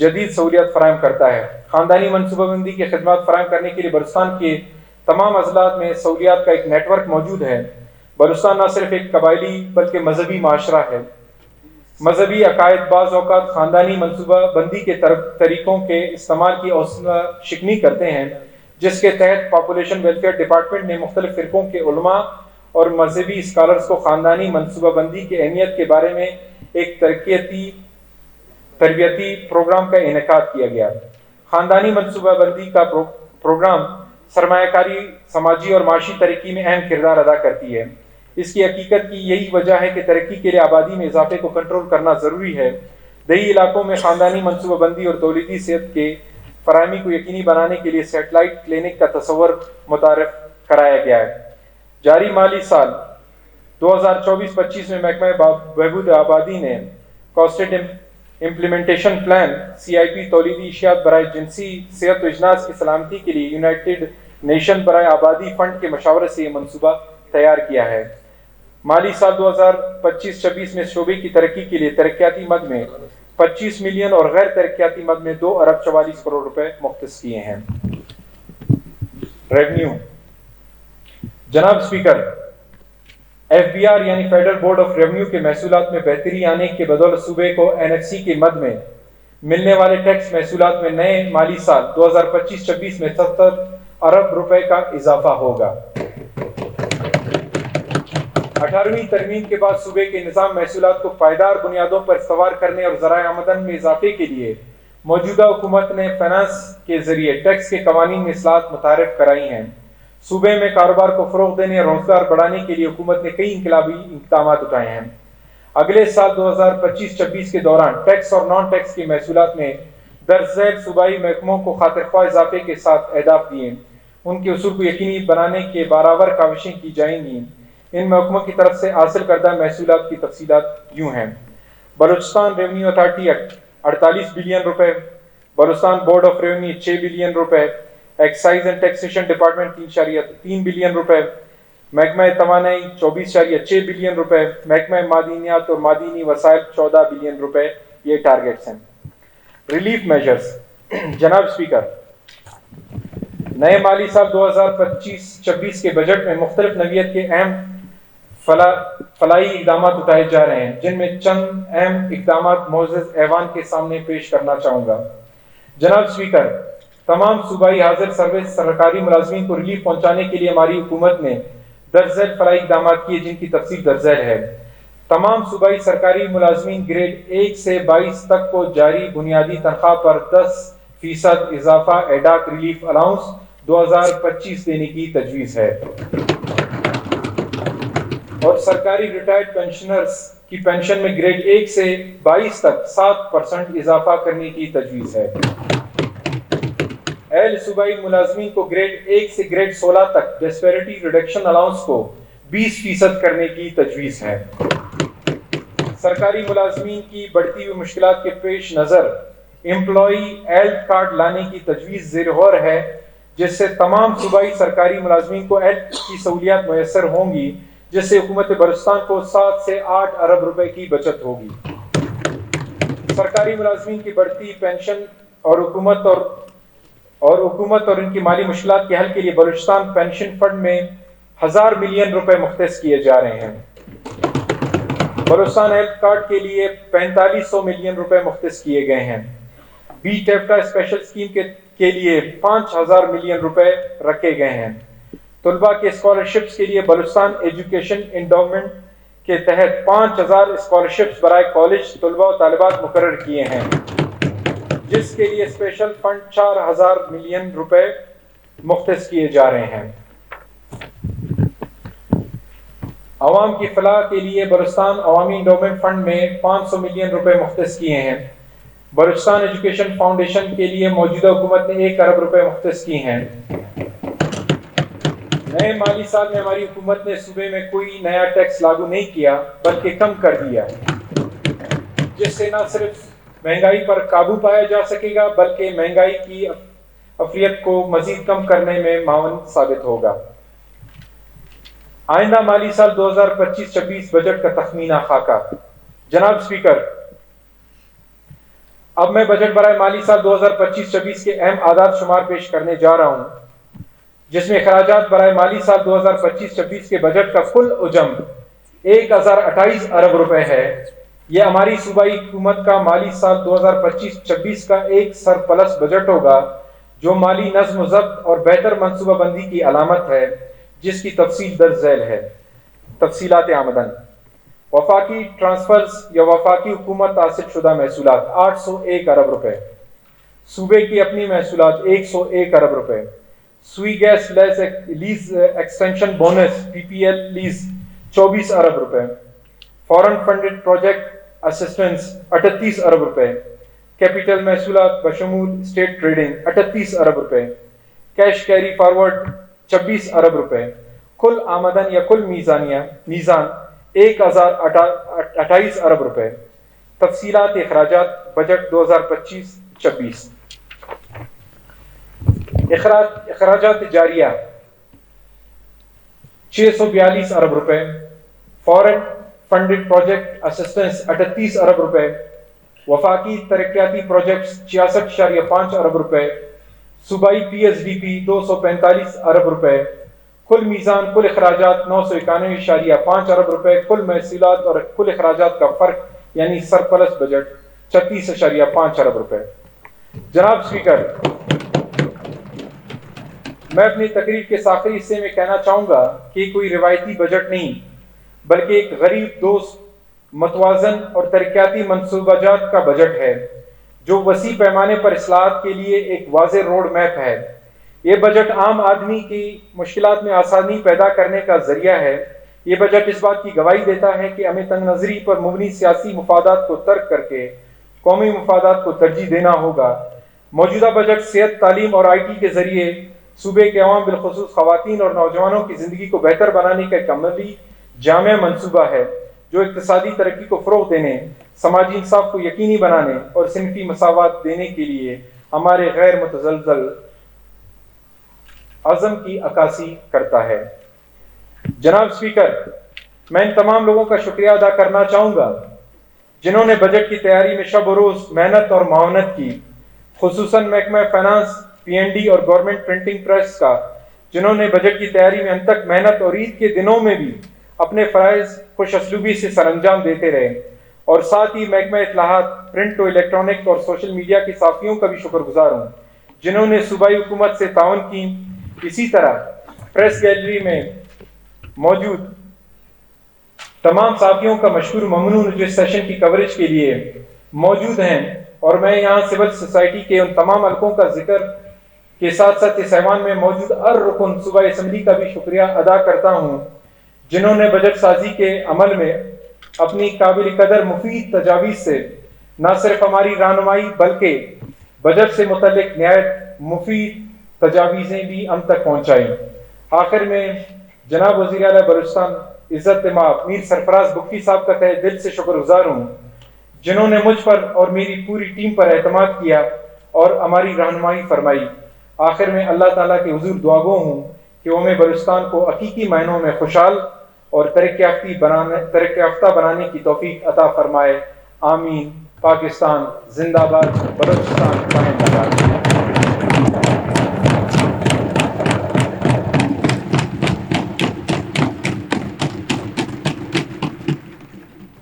جدید سہولیات فراہم کرتا ہے۔ خاندانی منصوبہ بندی کی خدمات فراہم کرنے کے لیے بلوچستان کے تمام اضلاع میں سہولیات کا ایک نیٹ ورک موجود ہے۔ بلوچستان نہ صرف ایک قبائلی بلکہ مذہبی معاشرہ ہے۔ مذہبی عقائد بعض اوقات خاندانی منصوبہ بندی کے طریقوں کے استعمال کی حوصلہ شکنی کرتے ہیں، جس کے تحت پاپولیشن ویلفیئر ڈپارٹمنٹ نے مختلف فرقوں کے علماء اور مذہبی اسکالرز کو خاندانی منصوبہ بندی کی اہمیت کے بارے میں ایک تربیتی پروگرام کا انعقاد کیا گیا۔ خاندانی منصوبہ بندی کا پروگرام سرمایہ کاری، سماجی اور معاشی ترقی میں اہم کردار ادا کرتی ہے۔ اس کی حقیقت کی یہی وجہ ہے کہ ترقی کے لیے آبادی میں اضافے کو کنٹرول کرنا ضروری ہے۔ دیہی علاقوں میں خاندانی منصوبہ بندی اور تولیدی صحت کے فراہمی کو یقینی بنانے کے لیے سیٹلائٹ کلینک کا تصور متعارف کرایا گیا ہے۔ جاری مالی سال 2024-25 میں محکمہ بہبود آبادی نے کاسٹڈ امپلیمنٹیشن پلان CIP تولیدی اشیاء برائے جنسی صحت و اجناس کی سلامتی کے لیے یونائٹڈ نیشن برائے آبادی فنڈ کے مشاورت سے یہ منصوبہ تیار کیا ہے۔ مالی سال 2025-26 میں شعبے کی ترقی کے لیے ترقیاتی مد میں 25 ملین اور غیر ترقیاتی مد میں 2 ارب 44 کروڑ روپے مختص کیے ہیں۔ ریونیو۔ جناب اسپیکر، FBR یعنی فیڈرل بورڈ آف ریونیو کے محصولات میں بہتری آنے کے بدولت صوبے کو NFC کے مد میں ملنے والے ٹیکس محصولات میں نئے مالی سال 2025-26 میں 70 ارب روپے کا اضافہ ہوگا۔ 18ویں ترمیم کے بعد صوبے کے نظام محصولات کو پائیدار بنیادوں پر استوار کرنے اور ذرائع آمدن میں اضافے کے لیے موجودہ حکومت نے فائنانس کے ذریعے ٹیکس کے قوانین میں اصلاحات متعارف کرائی ہیں۔ صوبے میں کاروبار کو فروغ دینے اور روزگار بڑھانے کے لیے حکومت نے کئی انقلابی اقدامات اٹھائے ہیں۔ اگلے سال 2025-26 کے دوران ٹیکس اور نان ٹیکس کے محصولات میں درج ذیل صوبائی محکموں کو خاطر خواہ اضافے کے ساتھ اہداف دیے، ان کے حصول کو یقینی بنانے کے برابر کاوشیں کی جائیں گی۔ ان محکموں کی طرف سے حاصل کردہ محصولات کی تفصیلات یوں ہیں: بلوچستان ریونیو اتھارٹی 48 بلین روپے، Balochistan board of revenue 6 billion روپے، excise and taxation department 3.3 billion روپے، محکمہ توانائی 24.6 بلین روپے، محکمہ معدنیات اور معدنی وسائل 14 بلین روپے۔ یہ ٹارگیٹس ہیں۔ Relief measures. جناب اسپیکر، نئے مالی سال 2025-26 کے بجٹ میں مختلف نوعیت کے اہم فلاحی اقدامات اٹھائے جا رہے ہیں، جن میں چند اہم اقدامات معزز ایوان کے سامنے پیش کرنا چاہوں گا۔ جناب اسپیکر، تمام صوبائی حاضر سروس سرکاری ملازمین کو ریلیف پہنچانے کے لیے ہماری حکومت نے درج ذیل فلاحی اقدامات کیے، جن کی تفصیل درج ذیل ہے۔ تمام صوبائی سرکاری ملازمین گریڈ 1 سے 22 تک کو جاری بنیادی تنخواہ پر 10% اضافہ ایڈاک ریلیف الاؤنس 2025 دینے کی تجویز ہے، اور سرکاری ریٹائرڈ پینشنرز کی پینشن میں گریڈ 1 سے 22 تک 7% اضافہ کرنے کی تجویز ہے۔ اہل صوبائی ملازمین کو گریڈ 1 سے گریڈ 16 تک ڈسپیرٹی ریڈکشن الاؤنس کو 20% کرنے کی تجویز ہے۔ سرکاری ملازمین کی بڑھتی ہوئی مشکلات کے پیش نظر امپلائی ہیلتھ کارڈ لانے کی تجویز زیر غور ہے، جس سے تمام صوبائی سرکاری ملازمین کو ہیلتھ کی سہولیات میسر ہوں گی، جس سے حکومت بلوچستان کو 7 سے 8 ارب روپے کی بچت ہوگی۔ سرکاری ملازمین کی بڑھتی پینشن اور حکومت اور ان کی مالی مشکلات کے حل کے لیے بلوچستان پینشن فنڈ میں 1000 ملین روپے مختص کیے جا رہے ہیں۔ بلوچستان ہیلتھ کارڈ کے لیے 4500 ملین روپے مختص کیے گئے ہیں۔ بی ٹیفٹا اسپیشل اسکیم کے لیے 5000 ملین روپے رکھے گئے ہیں۔ طلباء کے اسکالرشپس کے لیے بلوچستان ایجوکیشن انڈومنٹ کے تحت 5000 اسکالرشپس برائے کالج طلباء و طالبات مقرر کیے ہیں، جس کے لیے اسپیشل فنڈ 4000 ملین روپے مختص کیے جا رہے ہیں۔ عوام کی فلاح کے لیے بلوچستان عوامی انڈومنٹ فنڈ میں 500 ملین روپے مختص کیے ہیں۔ بلوچستان ایجوکیشن فاؤنڈیشن کے لیے موجودہ حکومت نے 1 ارب روپے مختص کی ہیں۔ نئے مالی سال میں ہماری حکومت نے صوبے میں کوئی نیا ٹیکس لاگو نہیں کیا بلکہ کم کر دیا، جس سے نہ صرف مہنگائی پر قابو پایا جا سکے گا بلکہ مہنگائی کی افریت کو مزید کم کرنے میں معاون ثابت ہوگا۔ آئندہ مالی سال 2025-26 بجٹ کا تخمینہ خاکہ۔ جناب اسپیکر، اب میں بجٹ برائے مالی سال 2025-26 کے اہم اعداد شمار پیش کرنے جا رہا ہوں، جس میں اخراجات برائے مالی سال 2025-26 کے بجٹ کا کل حجم 1028 ارب روپے ہے۔ یہ ہماری صوبائی حکومت کا مالی سال 2025-26 کا ایک سرپلس بجٹ ہوگا، جو مالی نظم و ضبط اور بہتر منصوبہ بندی کی علامت ہے، جس کی تفصیل درج ذیل ہے۔ تفصیلات آمدن: وفاقی ٹرانسفرز یا وفاقی حکومت حاصل شدہ محصولات 801 ارب روپے، صوبے کی اپنی محصولات 101 ارب روپے، Sui gas lease extension bonus PPL lease 24 ارب روپے، فورن فنڈڈ پروجیکٹ اسسٹنس 38 ارب روپے، کیپٹل محصولات بشمول اسٹیٹ ٹریڈنگ 38 ارب روپے، کیش کیری فارورڈ 26 ارب روپے، کل آمدن یا کل میزان 1028 ارب روپے۔ تفصیلات اخراجات بجٹ 2025-26: اخراجات جاریہ 642 ارب روپے، فورن فنڈڈ پروجیکٹ اسسٹنس 38 ارب روپے، وفاقی ترقیاتی پروجیکٹس 66.5 ارب روپے، صوبائی PSDP 245 ارب روپے، کل میزان کل اخراجات 991.5 ارب روپے، کل محصولات اور کل اخراجات کا فرق یعنی سرپلس بجٹ 36.5 ارب روپے۔ جناب اسپیکر، میں اپنی تقریر کے آخری حصے میں کہنا چاہوں گا کہ کوئی روایتی بجٹ نہیں، بلکہ ایک غریب دوست، متوازن اور ترقیاتی منصوبہ جات کا بجٹ ہے، جو وسیع پیمانے پر اصلاحات کے لیے ایک واضح روڈ میپ ہے۔ یہ بجٹ عام آدمی کی مشکلات میں آسانی پیدا کرنے کا ذریعہ ہے۔ یہ بجٹ اس بات کی گواہی دیتا ہے کہ ہمیں تنگ نظری پر مبنی سیاسی مفادات کو ترک کر کے قومی مفادات کو ترجیح دینا ہوگا۔ موجودہ بجٹ صحت، تعلیم اور IT کے ذریعے صوبے کے عوام بالخصوص خواتین اور نوجوانوں کی زندگی کو بہتر بنانے کا ایک عملی جامع منصوبہ ہے، جو اقتصادی ترقی کو فروغ دینے، سماجی انصاف کو یقینی بنانے اور صنفی مساوات دینے کے لیے ہمارے غیر متزلزل عزم کی عکاسی کرتا ہے۔ جناب اسپیکر، میں ان تمام لوگوں کا شکریہ ادا کرنا چاہوں گا جنہوں نے بجٹ کی تیاری میں شب و روز محنت اور معاونت کی، خصوصاً محکمہ فائنانس، PND اور گورنمنٹ پرنٹنگ پریس کا، جنہوں نے بجٹ کی تیاری میں انتک محنت اور عید کے دنوں میں بھی اپنے فرائض خوش اسلوبی سے سر انجام دیتے رہے، اور ساتھ ہی محکمہ اطلاعات، پرنٹ و الیکٹرانک اور سوشل میڈیا کے صحافیوں کا بھی شکر گزار ہوں، جنہوں نے صوبائی حکومت سے تعاون کی۔ اسی طرح پریس گیلری میں موجود تمام صحافیوں کا مشکور ممنون جو اس سیشن کی کوریج کے لیے موجود ہیں، اور میں یہاں سول سوسائٹی کے ان تمام حلقوں کا ذکر کے ساتھ ساتھ اس ایوان میں موجود ہر رکن صوبائی اسمبلی کا بھی شکریہ ادا کرتا ہوں، جنہوں نے بجٹ سازی کے عمل میں اپنی قابل قدر مفید تجاویز سے نہ صرف ہماری رہنمائی بلکہ بجٹ سے متعلق نہایت مفید تجاویزیں بھی ہم تک پہنچائیں۔ آخر میں جناب وزیر اعلیٰ بلوچستان عزت مآب میر سرفراز بگٹی صاحب کا تہہ دل سے شکر گزار ہوں، جنہوں نے مجھ پر اور میری پوری ٹیم پر اعتماد کیا اور ہماری رہنمائی فرمائی۔ آخر میں اللہ تعالیٰ کے حضور دعا گو ہوں کہ وہ ہمیں بلوچستان کو حقیقی معنوں میں خوشحال اور ترقی یافتہ بنانے کی توفیق عطا فرمائے۔ آمین۔ پاکستان زندہ باد، بلوچستان قائم آباد۔